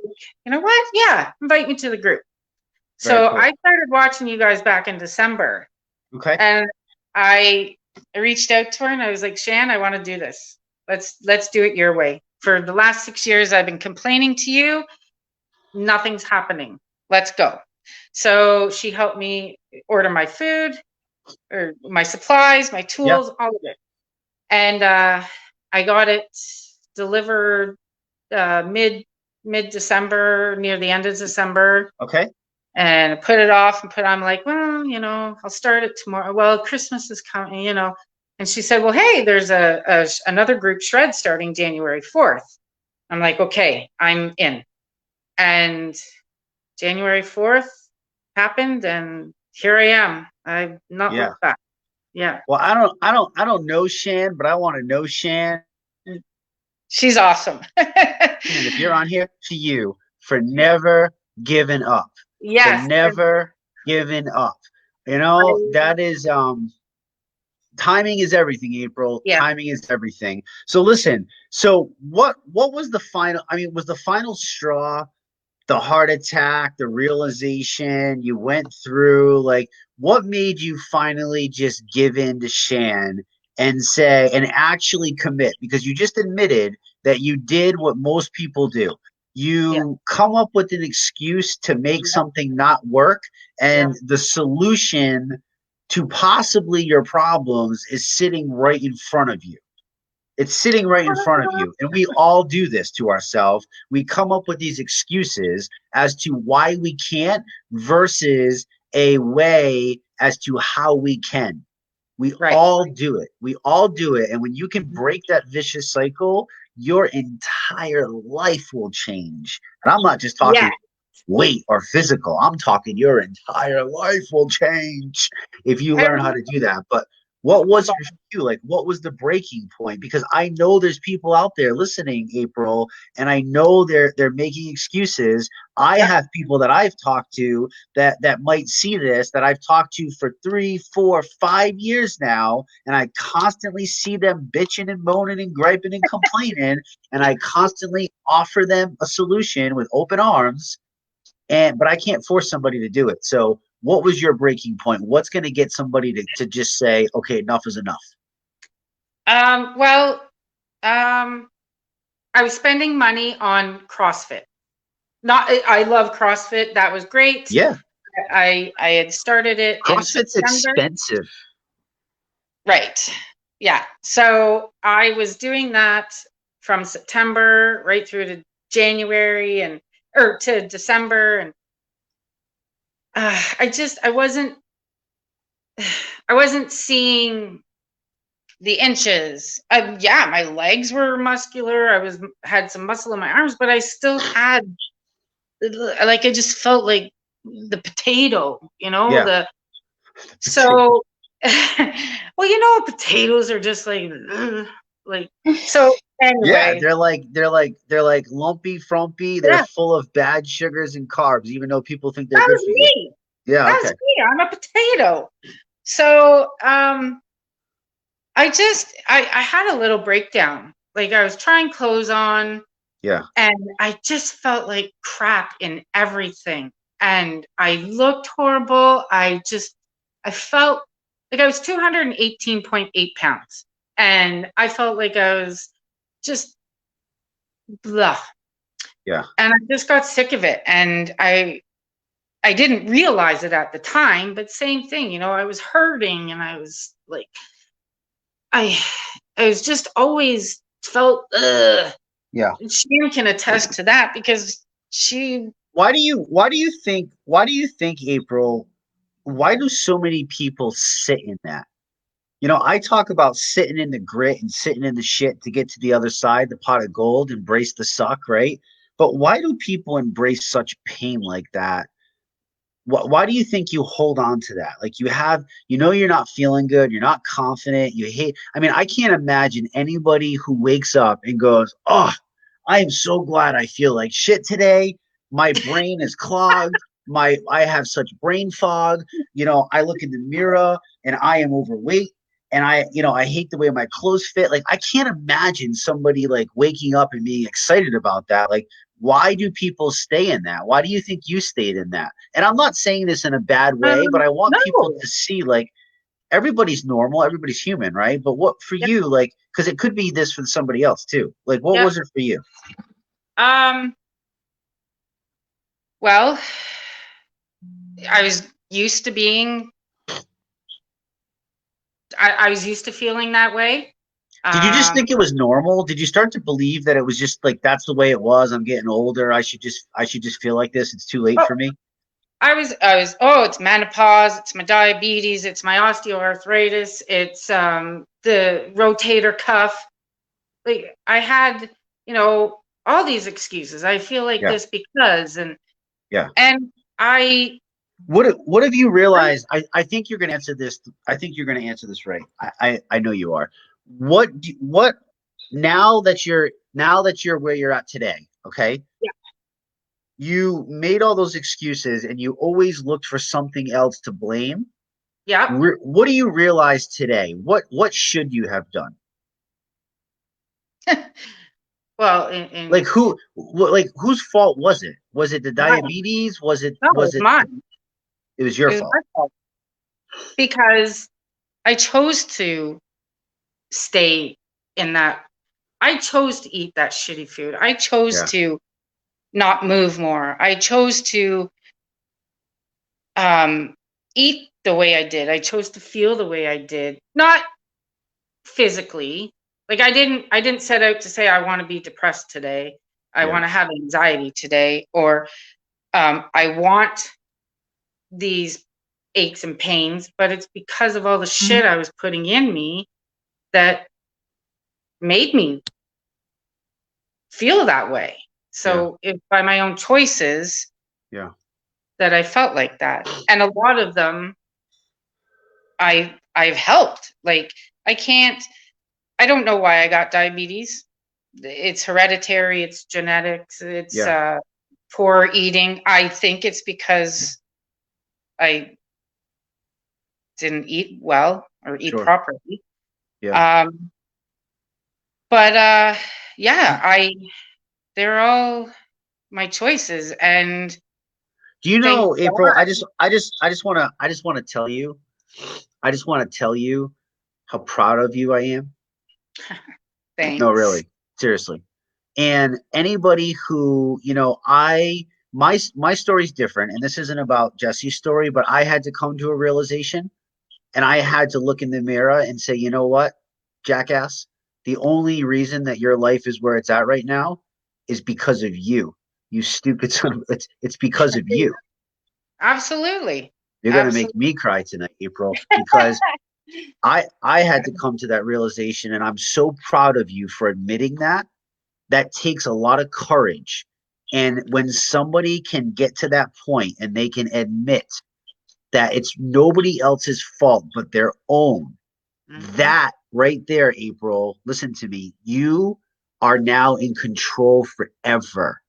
"You know what? Yeah, invite me to the group." Very So cool. I started watching you guys back in December, Okay. and I reached out to her and I was like, "Shan, I want to do this. Let's do it your way. For the last 6 years, I've been complaining to you. Nothing's happening. Let's go." So she helped me order my food, or my supplies, my Yeah. tools, all of it. And I got it delivered mid December, near the end of December. Okay. And I put it off and I'm like, well, I'll start it tomorrow. Well, Christmas is coming, And she said, well, hey, there's another group shred starting January 4th. I'm like, okay, I'm in. And January 4th happened, and here I am. I've not looked back. Yeah. Well, I don't know Shan, but I want to know Shan. She's awesome. And if you're on here, to you for never giving up. Yes. For never giving up. That is timing is everything, April. Yeah. Timing is everything. So listen, so what was the final, was the final straw the heart attack, the realization you went through? Like, what made you finally just give in to Shan and say, and actually commit? Because you just admitted that you did what most people do. You come up with an excuse to make something not work, and the solution to possibly your problems is sitting right in front of you. It's sitting right in front of you. And we all do this to ourselves. We come up with these excuses as to why we can't versus a way as to how we can. We all do it. We all do it. And when you can break that vicious cycle, your entire life will change. And I'm not just talking weight or physical. I'm talking your entire life will change if you learn how to do that. But what was for you? Like, what was the breaking point? Because I know there's people out there listening, April, and I know they're making excuses. I have people that I've talked to that might see this, that I've talked to for 3, 4, 5 years now, and I constantly see them bitching and moaning and griping and complaining, and I constantly offer them a solution with open arms. But I can't force somebody to do it. So what was your breaking point? What's going to get somebody to just say, okay, enough is enough? I was spending money on CrossFit. I love CrossFit. That was great. Yeah. I had started it. CrossFit's expensive. Right. Yeah. So I was doing that from September right through to January or to December. And I wasn't seeing the inches. My legs were muscular. had some muscle in my arms, but I still had, like, I just felt like the potato, so, well, potatoes are just like so anyway. Yeah, they're like lumpy, frumpy. They're full of bad sugars and carbs, even though people think they're good for you. Yeah, that's me. I'm a potato. So I had a little breakdown. Like, I was trying clothes on. Yeah. And I just felt like crap in everything. And I looked horrible. I felt like I was 218.8 pounds. And I felt like I was just blah. Yeah. And I just got sick of it. And I didn't realize it at the time, but same thing, I was hurting, and I was like, I was just always felt, ugh. Yeah. She can attest to that, because why do you think, April, why do so many people sit in that? I talk about sitting in the grit and sitting in the shit to get to the other side, the pot of gold, embrace the suck, right? But why do people embrace such pain like that why do you think you hold on to that? Like you have, you're not feeling good, you're not confident, you hate. I mean, I can't imagine anybody who wakes up and goes, "Oh, I am so glad I feel like shit today. My brain is clogged. I have such brain fog. I look in the mirror and I am overweight and I hate the way my clothes fit." Like I can't imagine somebody like waking up and being excited about that. Like why do people stay in that? Why do you think you stayed in that? And I'm not saying this in a bad way, but I want people No. to see like everybody's normal, everybody's human, right? But what for Yep. you, like, because it could be this for somebody else too. Like, what Yep. was it for you? Um, well, I was used to being, I was used to feeling that way. Did you just Um, think it was normal? Did you start to believe that it was just like that's the way it was? I'm getting older. I should just feel like this. It's too late oh, for me. oh, it's menopause, it's my diabetes, it's my osteoarthritis, it's the rotator cuff. Like I had, all these excuses. I feel like Yeah, this because, and yeah. and I, What have you realized? I think you're going to answer this. I think you're going to answer this right. I know you are. What now that you're where you're at today? Okay, yeah, you made all those excuses and you always looked for something else to blame. yeah. What do you realize today? What should you have done? Well, Like in like whose fault was it? Was it the mine. diabetes? Was it No, was it's it mine. it was your It was fault? my fault because I chose to stay in that. I chose to eat that shitty food. I chose Yeah, to not move more. I chose to um, eat the way I did. I chose to feel the way I did, not physically. Like I didn't set out to say I want to be depressed today. I yeah. want to have anxiety today, or I want these aches and pains, but it's because of all the shit I was putting in me that made me feel that way. Yeah, So if by my own choices yeah, that I felt like that. And a lot of them I've helped. Like I don't know why I got diabetes. It's hereditary, it's genetics, it's yeah, poor eating. I think it's because I didn't eat well or eat sure. properly. Yeah. Um, but yeah, they're all my choices. And Do you thank know, April? I God. just, I just, I just want to tell you, I just want to tell you how proud of you I am. No, Thanks. really, seriously. And anybody who, my story's different, and this isn't about Jesse's story, but I had to come to a realization, and I had to look in the mirror and say, you know what, jackass, the only reason that your life is where it's at right now is because of you. You stupid son of it's because of you. Absolutely. You're gonna make Absolutely. me cry tonight, April, because I had to come to that realization, and I'm so proud of you for admitting that. That takes a lot of courage. And when somebody can get to that point and they can admit that it's nobody else's fault but their own, Mm-hmm. that right there, April, listen to me. You are now in control forever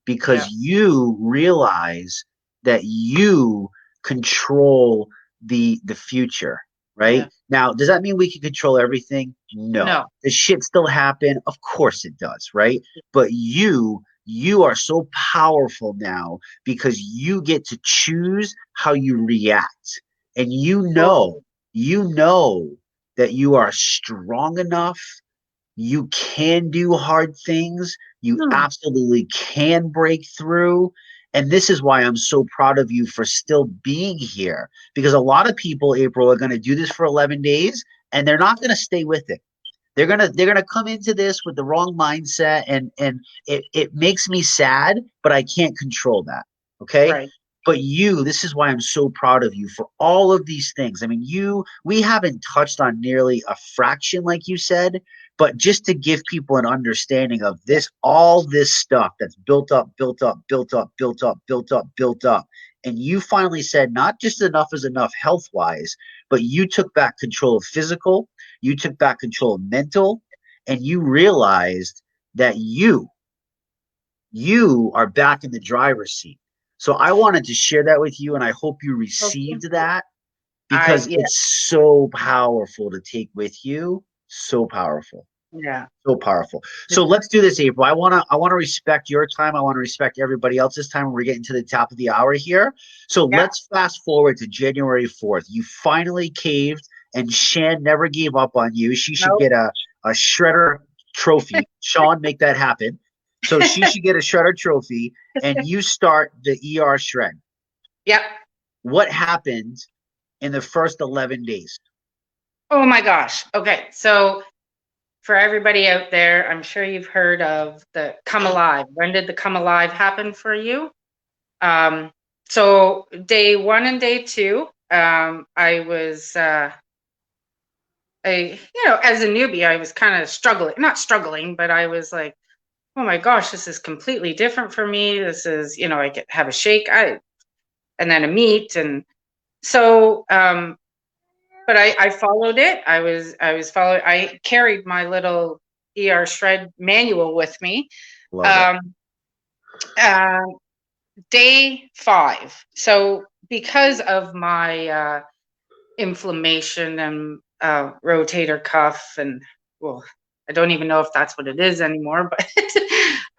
because Yeah. you realize that you control the future, Yeah. right? Now, does that mean we can control everything? No. No. Does shit still happen? Of course it does, right? But you are so powerful now because you get to choose how you react. And Totally. you know that you are strong enough, you can do hard things. You Hmm. absolutely can break through. And this is why I'm so proud of you for still being here. Because a lot of people, April, are going to do this for 11 days and they're not going to stay with it. They're gonna come into this with the wrong mindset, and it makes me sad, but I can't control that. Okay. Right. But this is why I'm so proud of you for all of these things. I mean, we haven't touched on nearly a fraction, like you said, but just to give people an understanding of this, all this stuff that's built up, built up, built up, built up, built up, built up. and you finally said, not just enough is enough health wise, but you took back control of physical, you took back control of mental, and you realized that you are back in the driver's seat. So I wanted to share that with you, and I hope you Okay. received that because Yeah, it's so powerful to take with you. So powerful. yeah. So powerful. So let's do this, April. I wanna respect your time. I want to respect everybody else's time. We're getting to the top of the hour here. So Yeah. let's fast forward to January 4th. You finally caved, and Shan never gave up on you. She should No. get a shredder trophy. Sean, make that happen. So she should get a shredder trophy, and you start the ER shred. Yep. What happened in the first 11 days? Oh my gosh. Okay. So for everybody out there, I'm sure you've heard of the Come Alive. When did the Come Alive happen for you? So day 1 and day 2, I was, as a newbie, I was kind of struggling, not struggling, but I was like, oh my gosh, this is completely different for me. This is, I could have a shake, and then a meat. And so, but I followed it. I carried my little ER shred manual with me. Love it. Um, uh, Day 5. So because of my inflammation and rotator cuff, and well, I don't even know if that's what it is anymore, but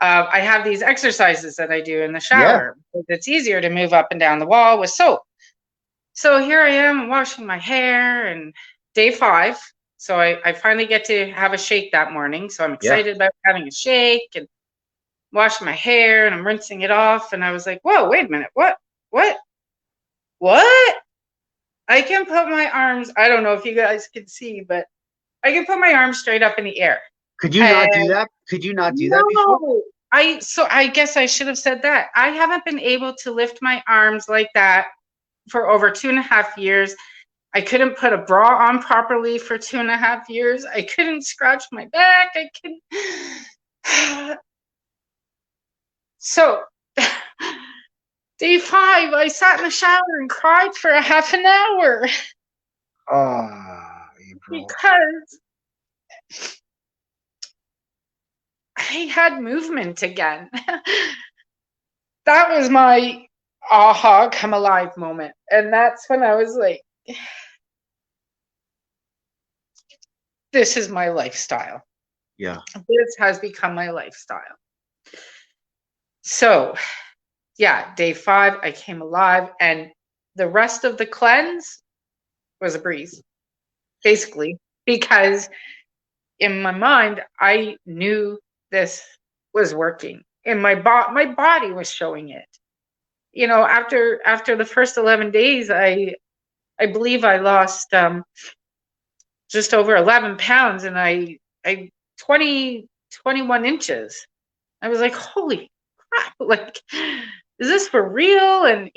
I have these exercises that I do in the Yeah. shower. It's easier to move up and down the wall with soap. So here I am washing my hair, and day 5. So I finally get to have a shake that morning. So I'm Yeah. excited about having a shake and washing my hair, and I'm rinsing it off. And I was like, whoa, wait a minute. What? What? I can put my arms, I don't know if you guys can see, but I can put my arms straight up in the air. Could you not do And that? Could you not do that before? no, I guess I should have said that. I haven't been able to lift my arms like that for over 2.5 years. I couldn't put a bra on properly for 2.5 years. I couldn't scratch my back. I couldn't. So day 5, I sat in the shower and cried for a half an hour Ah, April. because I had movement again. That was my aha, come alive moment. And that's when I was like, this is my lifestyle. Yeah. This has become my lifestyle. So, yeah, day 5, I came alive, and the rest of the cleanse was a breeze, basically, because in my mind, I knew this was working. And my body was showing it. After the first 11 days, I believe I lost just over 11 pounds, and I 21 inches. I was like, holy crap, like, is this for real? And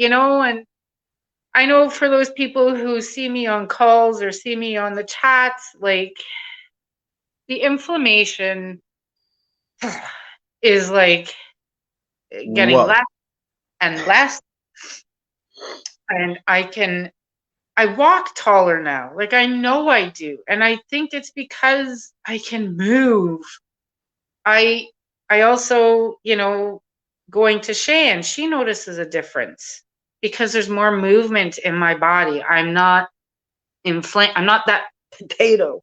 I know for those people who see me on calls or see me on the chats, like, the inflammation is like getting Whoa. less and less. And I walk taller now. Like, I know I do. And I think it's because I can move. I also, going to Shan, she notices a difference because there's more movement in my body. I'm not inflamed. I'm not that potato.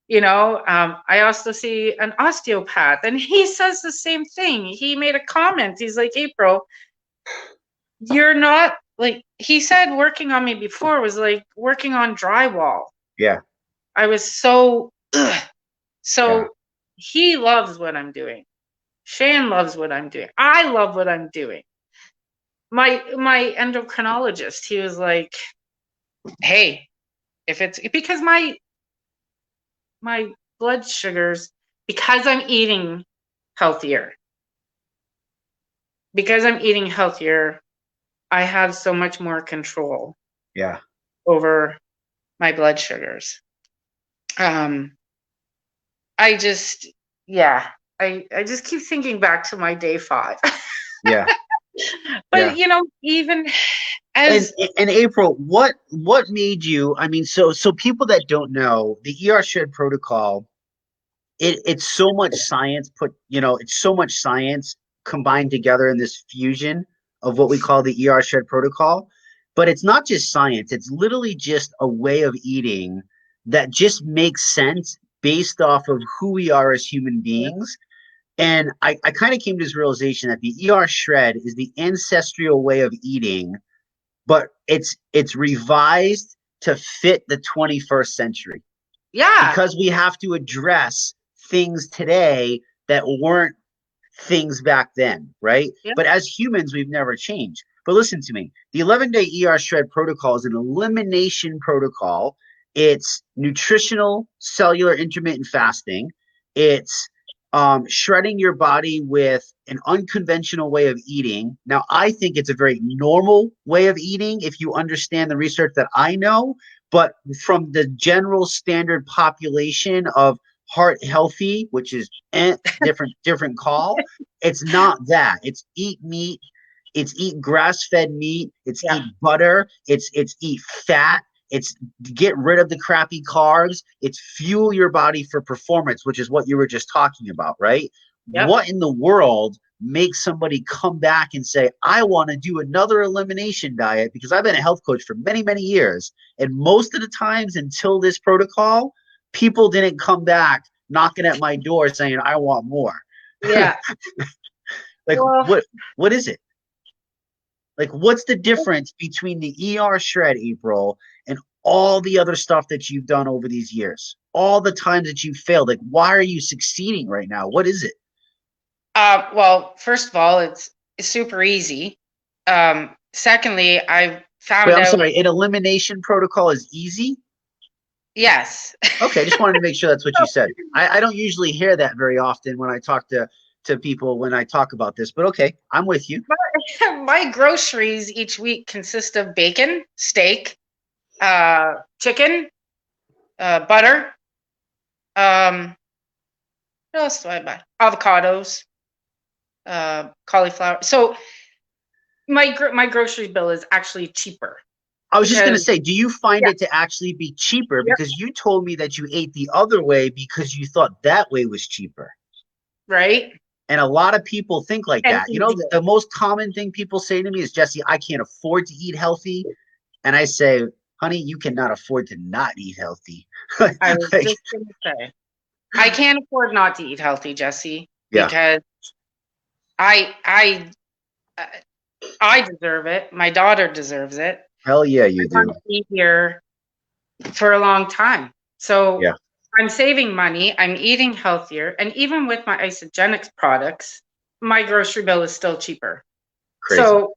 I also see an osteopath, and he says the same thing. He made a comment. He's like, April, you're not, like, he said working on me before was like working on drywall. Yeah. I was so ugh. Yeah. So he loves what I'm doing. Shan loves what I'm doing. I love what I'm doing. My endocrinologist, he was like, hey, if it's because my blood sugars, because I'm eating healthier, I have so much more control Yeah. over my blood sugars. I just, yeah, I just keep thinking back to my day 5. Yeah. But Yeah. And As and April, what made you? I mean, so people that don't know the ER Shred protocol, it's so much science it's so much science combined together in this fusion of what we call the ER Shred protocol. But it's not just science; it's literally just a way of eating that just makes sense based off of who we are as human beings. And I kind of came to this realization that the ER Shred is the ancestral way of eating, but it's revised to fit the 21st century yeah, because we have to address things today that weren't things back then, right? yeah, But as humans, we've never changed. But listen to me. The 11-day ER Shred protocol is an elimination protocol. It's nutritional cellular intermittent fasting. It's shredding your body with an unconventional way of eating. Now, I think it's a very normal way of eating if you understand the research that I know. But from the general standard population of heart healthy, which is different call, it's not that. It's eat meat, it's eat grass-fed meat, it's yeah, eat butter, it's eat fat, it's get rid of the crappy carbs, it's fuel your body for performance, which is what you were just talking about, right? yep. What in the world makes somebody come back and say, I want to do another elimination diet? Because I've been a health coach for many, many years. And most of the times until this protocol, people didn't come back knocking at my door saying, I want more. Yeah. Like Well, what is it? Like what's the difference between the ER Shred, April, and all the other stuff that you've done over these years? All the times that you failed. Like why are you succeeding right now? What is it? well, first of all, it's super easy. Secondly, I Wait, found I'm out, sorry. An elimination protocol is easy? yes. Okay, I just wanted to make sure that's what you said. I don't usually hear that very often when I talk to people when I talk about this, but okay, I'm with you. My groceries each week consist of bacon, steak, chicken, butter. What else do I buy? Avocados, cauliflower. So my grocery bill is actually cheaper I was just going to because say, do you find yeah, it to actually be cheaper? yep, Because you told me that you ate the other way because you thought that way was cheaper. right, And a lot of people think like and that. You know, easier. the most common thing people say to me is, Jesse, I can't afford to eat healthy. And I say, honey, you cannot afford to not eat healthy. I was Like, just gonna say I can't afford not to eat healthy, Jesse, yeah, because I I uh, I deserve it. My daughter deserves it. hell yeah, I you want do. to be here for a long time. So Yeah, I'm saving money, I'm eating healthier, and even with my isogenics products, my grocery bill is still cheaper. crazy. So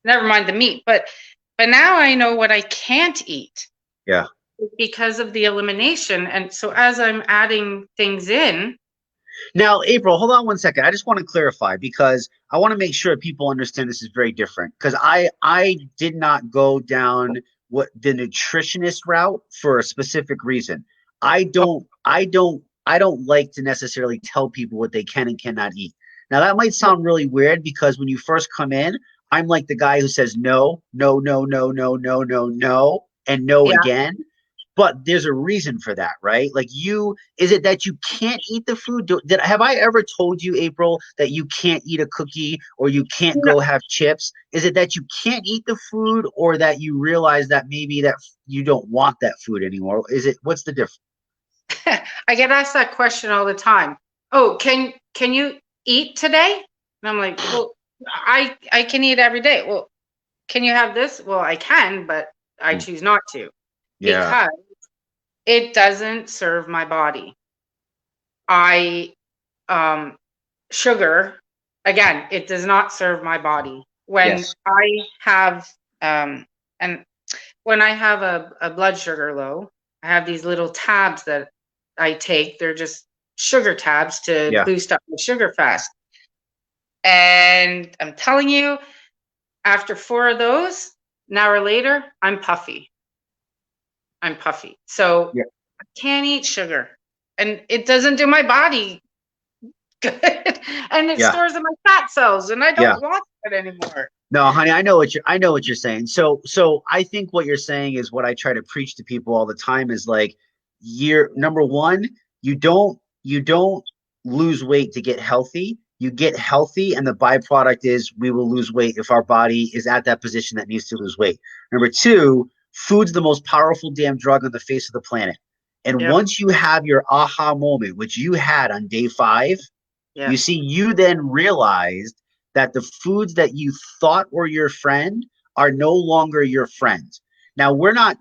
never mind the meat, but now I know what I can't eat Yeah. because of the elimination. And so as I'm adding things in, Now, April, hold on one second. I just want to clarify because I want to make sure people understand this is very different. Because I did not go down what the nutritionist route for a specific reason. I don't like to necessarily tell people what they can and cannot eat. Now that might sound really weird because when you first come in, I'm like the guy who says no, no, no, no, no, no, no, no, and no yeah, again. But there's a reason for that, right? Like is it that you can't eat the food? Have I ever told you, April, that you can't eat a cookie or you can't no, go have chips? Is it that you can't eat the food or that you realize that maybe that you don't want that food anymore? What's the difference? I get asked that question all the time. Oh, can you eat today? And I'm like, well, I can eat every day. Well, can you have this? Well, I can, but I choose not to Yeah. because it doesn't serve my body. I sugar again, it does not serve my body. When Yes. I have and when I have a blood sugar low, I have these little tabs that I take. They're just sugar tabs to Yeah. boost up my sugar fast. And I'm telling you, after 4 of those, an hour later, I'm puffy. I'm puffy. So Yeah. I can't eat sugar. And it doesn't do my body good. And it Yeah. stores in my fat cells, and I Yeah. don't want that anymore. No, honey, I know what you're saying. So I think what you're saying is what I try to preach to people all the time is like year number one, you don't lose weight to get healthy. You get healthy, and the byproduct is we will lose weight if our body is at that position that needs to lose weight. Number two, food's the most powerful damn drug on the face of the planet. And Yep. once you have your aha moment, which you had on day five, you Yeah. see, you then realized that the foods that you thought were your friend are no longer your friends. Now, we're not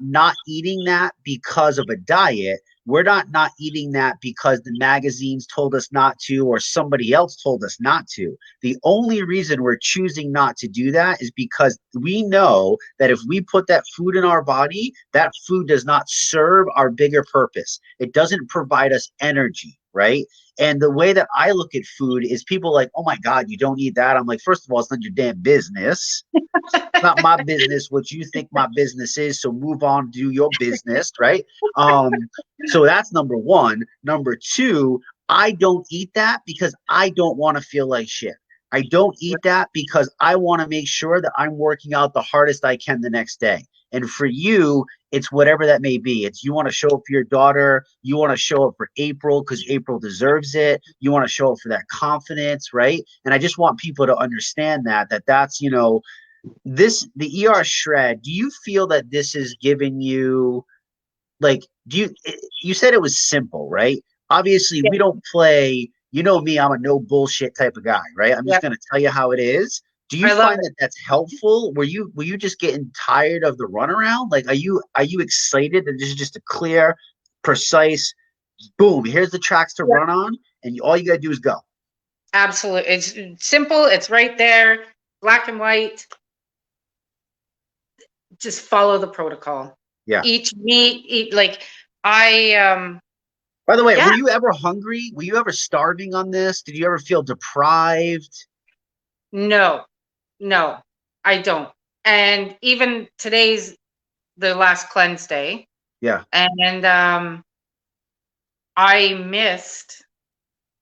eating that because of a diet. We're not eating that because the magazines told us not to or somebody else told us not to. The only reason we're choosing not to do that is because we know that if we put that food in our body, that food does not serve our bigger purpose. It doesn't provide us energy, right? And the way that I look at food is people like, oh my God, you don't eat that. I'm like, first of all, it's not your damn business. It's not my business what you think my business is. So move on, do your business, right? So that's number one. Number two, I don't eat that because I don't want to feel like shit. I don't eat that because I want to make sure that I'm working out the hardest I can the next day. And for you, it's whatever that may be. It's you want to show up for your daughter, you want to show up for April because April deserves it. You want to show up for that confidence, right? And I just want people to understand that that's, this the ER shred, do you feel that this is giving you like do you said it was simple, right? Obviously, Yeah. we don't play, you know me, I'm a no bullshit type of guy, right? I'm just Yeah. going to tell you how it is. Do you I love find it. that that's helpful? Were you just getting tired of the runaround? Like are you excited that this is just a clear, precise boom, here's the tracks to Yeah. run on and all you got to do is go. Absolutely. It's simple. It's right there, black and white. Just follow the protocol. Yeah. Eat meat, eat like I By the way, yeah, were you ever hungry? Were you ever starving on this? Did you ever feel deprived? no, no, I don't. And even today's the last cleanse day. Yeah. And I missed,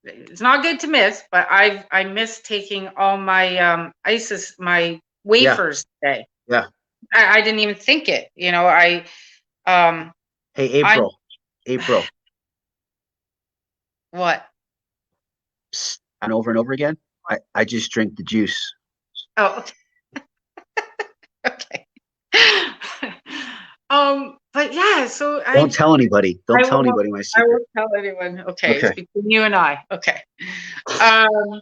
it's not good to miss, but I missed taking all my ISIS, my Yeah. wafers today. Yeah. I didn't even think it, um Hey, I April. what? Psst, and over again. I just drink the juice. Oh, okay. But yeah, so Don't tell anybody. Don't I tell will not, anybody my I secret. won't tell anyone. Okay, it's Okay. between you and I. Okay. Um,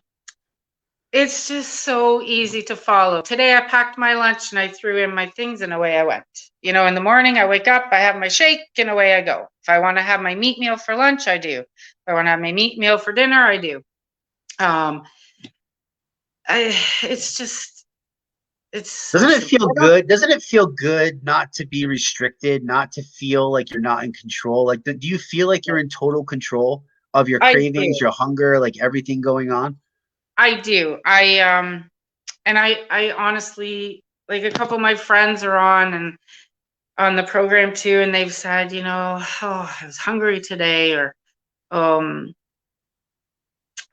it's just so easy to follow. Today I packed my lunch and I threw in my things and away I went. In the morning I wake up, I have my shake and away I go. If I want to have my meat meal for lunch, I do. If I want to have my meat meal for dinner, I do. Um, it's just, it's so Doesn't it simple. feel good? Doesn't it feel good not to be restricted, not to feel like you're not in control? Like, do you feel like you're in total control of your I cravings, do. your hunger, like everything going on? I do. I honestly, like, a couple of my friends are on the program too, and they've said, oh, I was hungry today, or um,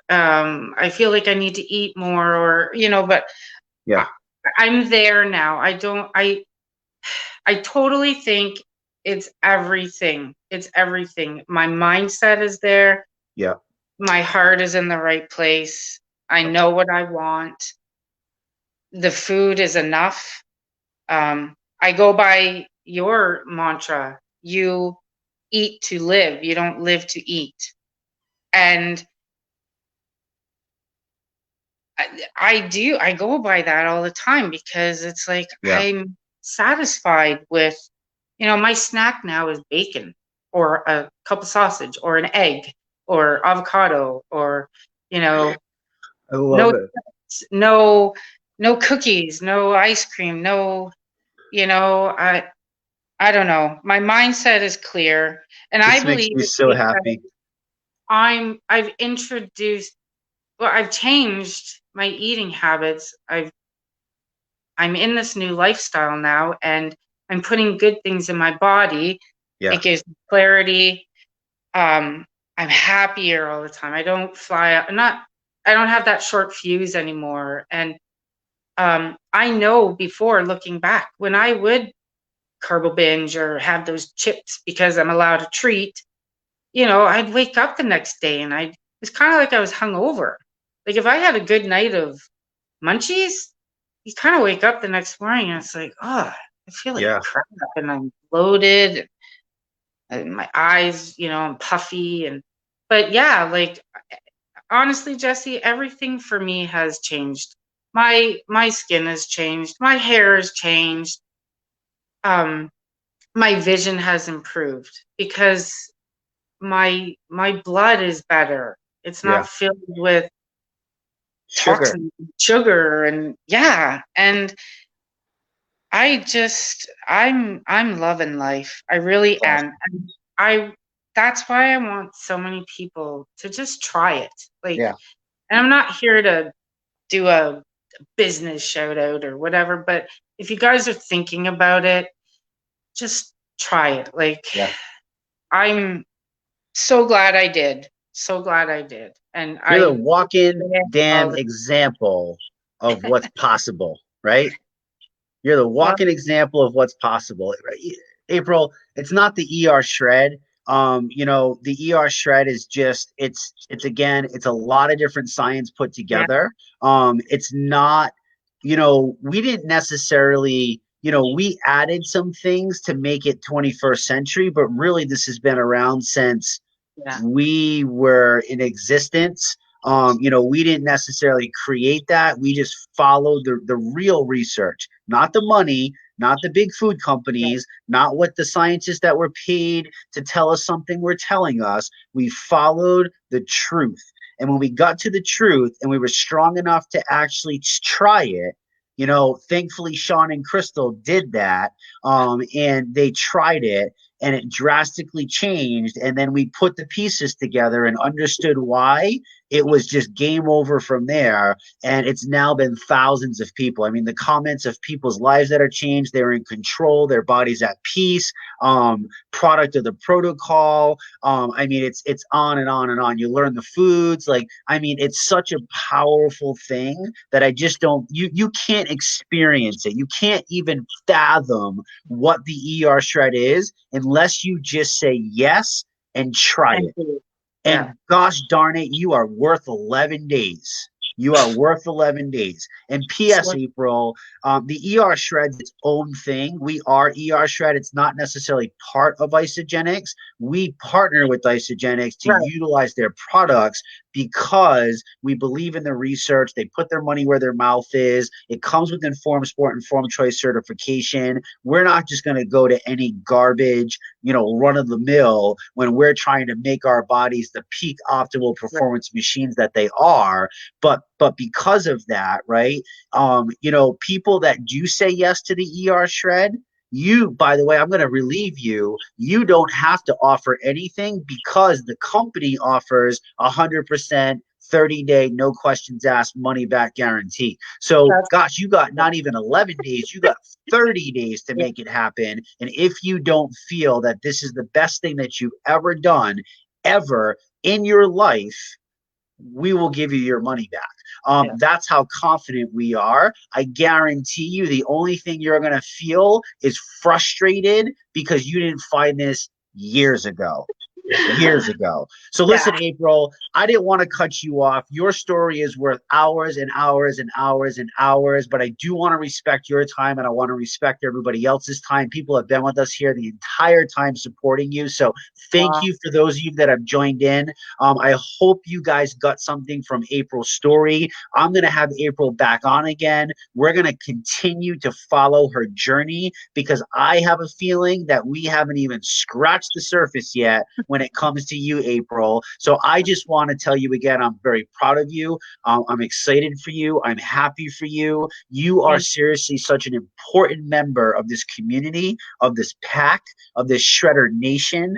I feel like I need to eat more, or but Yeah. I, I'm there now. I totally think it's everything. It's everything. My mindset is there. Yeah. My heart is in the right place. I know what I want. The food is enough. I go by your mantra. You eat to live. You don't live to eat. And I do. I go by that all the time because it's like Yeah. I'm satisfied with, my snack now is bacon or a cup of sausage or an egg or avocado or, you know, I love no, it. no, no cookies, no ice cream, no, I don't know. My mindset is clear, and I This makes believe me it's so because happy. I've introduced, well, I've changed my eating habits. I'm in this new lifestyle now, and I'm putting good things in my body. Yeah. It gives me clarity. Um, I'm happier all the time. I don't fly out. I don't have that short fuse anymore, and I know before, looking back, when I would carbo binge or have those chips because I'm allowed a treat, I'd wake up the next day and it's kind of like I was hungover. Like if I had a good night of munchies, you kind of wake up the next morning and it's like, oh, I feel like Yeah. crap and I'm bloated and my eyes, I'm puffy. But yeah, like honestly, Jesse, everything for me has changed. My skin has changed. My hair has changed. My vision has improved because my blood is better. It's Yeah. not filled with Sugar. toxins, sugar, and yeah. And I'm loving life. I really am. Awesome. And that's why I want so many people to just try it. Like, Yeah. and I'm not here to do a business shout out or whatever, but if you guys are thinking about it, just try it. Like, Yeah. I'm so glad I did. So glad I did. And You're the I walking damn example of what's possible, right? You're the well, walking example of what's possible. April, it's not the ER shred. The ER shred is just it's again, it's a lot of different science put yeah, together. It's not, we didn't necessarily, we added some things to make it 21st century, but really this has been around since yeah, we were in existence. We didn't necessarily create that. We just followed the real research, not the money, not the big food yeah, companies, not what the scientists that were paid to tell us something were telling us. We followed the truth. And when we got to the truth and we were strong enough to actually try it, thankfully Sean and Crystal did that, and they tried it and it drastically changed. And then we put the pieces together and understood why. It was just game over from there. And it's now been thousands of people. I mean, the comments of people's lives that are changed, they're in control, their body's at peace, product of the protocol. I mean, it's on and on and on. You learn the foods. Like, I mean, it's such a powerful thing that I just don't, you can't experience it. You can't even fathom what the ER shred is unless you just say yes and try it. yeah. And gosh darn it, you are worth 11 days. You are worth 11 days. And P.S. So, April, the ER Shred's its own thing. We are ER Shred. It's not necessarily part of Isogenics. We partner with Isogenics to right, utilize their products because we believe in the research. They put their money where their mouth is. It comes with Informed Sport, Informed Choice certification. We're not just going to go to any garbage, run of the mill when we're trying to make our bodies the peak optimal right. performance machines that they are. But because of that, right? People that do say yes to the ER shred, by the way, I'm going to relieve you. You don't have to offer anything because the company offers 100% 30-day, no questions asked, money back guarantee. So, That's gosh, you got not even 11 days, you got 30 days to yeah, make it happen. And if you don't feel that this is the best thing that you've ever done, ever in your life, we will give you your money back. yeah, That's how confident we are. I guarantee you the only thing you're going to feel is frustrated because you didn't find this years ago. Years ago. So yeah, listen, April, I didn't want to cut you off. Your story is worth hours and hours and hours and hours, but I do want to respect your time and I want to respect everybody else's time. People have been with us here the entire time supporting you. So thank wow, you for those of you that have joined in. I hope you guys got something from April's story. I'm going to have April back on again. We're going to continue to follow her journey because I have a feeling that we haven't even scratched the surface yet when it comes to you, April. So I just want to tell you again, I'm very proud of you. I'm excited for you. I'm happy for you. You are thank seriously such an important member of this community, of this pack, of this Shredder Nation.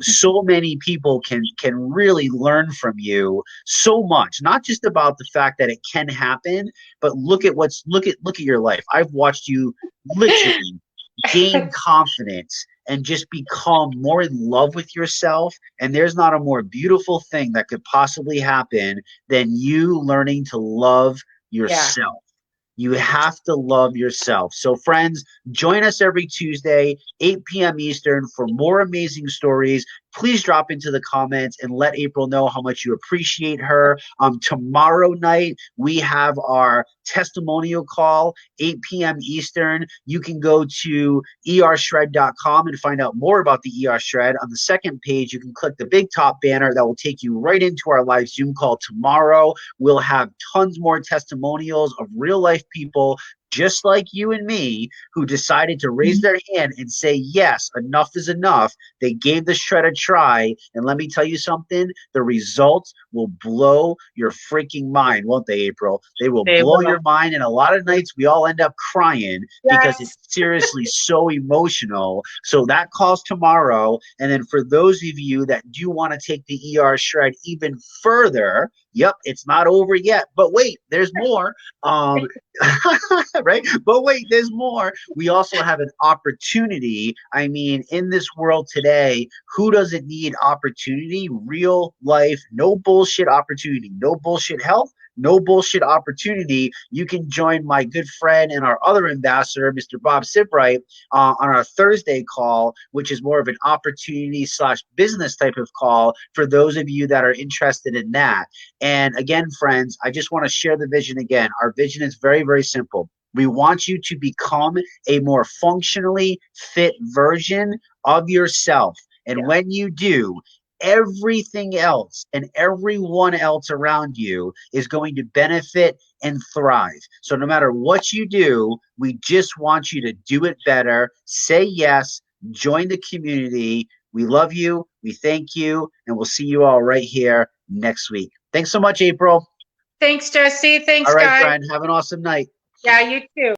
So many people can really learn from you so much, not just about the fact that it can happen, but look at your life. I've watched you literally gain confidence and just become more in love with yourself. And there's not a more beautiful thing that could possibly happen than you learning to love yeah, yourself. You have to love yourself. So, friends, join us every Tuesday, 8 p.m. Eastern, for more amazing stories. Please drop into the comments and let April know how much you appreciate her. Tomorrow night, we have our testimonial call, 8 p.m. Eastern. You can go to ershred.com and find out more about the ER Shred. On the second page, you can click the big top banner that will take you right into our live Zoom call tomorrow. We'll have tons more testimonials of real life people just like you and me who decided to raise their hand and say, yes, enough is enough. They gave the shred a try. And let me tell you something, the results will blow your freaking mind, won't they, April? They will They blow will. your mind. And a lot of nights we all end up crying because it's Yes. seriously so emotional. So that calls tomorrow. And then for those of you that do want to take the ER shred even further, yep, it's not over yet. But wait, there's more. Right? But wait, there's more. We also have an opportunity. I mean, in this world today, who doesn't need opportunity? Real life, no bullshit opportunity, no bullshit health, no bullshit opportunity. You can join my good friend and our other ambassador, Mr. Bob Sibright, on our Thursday call, which is more of an opportunity slash business type of call for those of you that are interested in that. And again, friends, I just want to share the vision again. Our vision is very, very simple. We want you to become a more functionally fit version of yourself. And when you do, everything else and everyone else around you is going to benefit and thrive. So no matter what you do, we just want you to do it better. Say yes, join the community. We love you. We thank you. And we'll see you all right here next week. Thanks so much, April. Thanks, Jesse. All Thanks, right, guys. friend. Have an awesome night. Yeah, you too.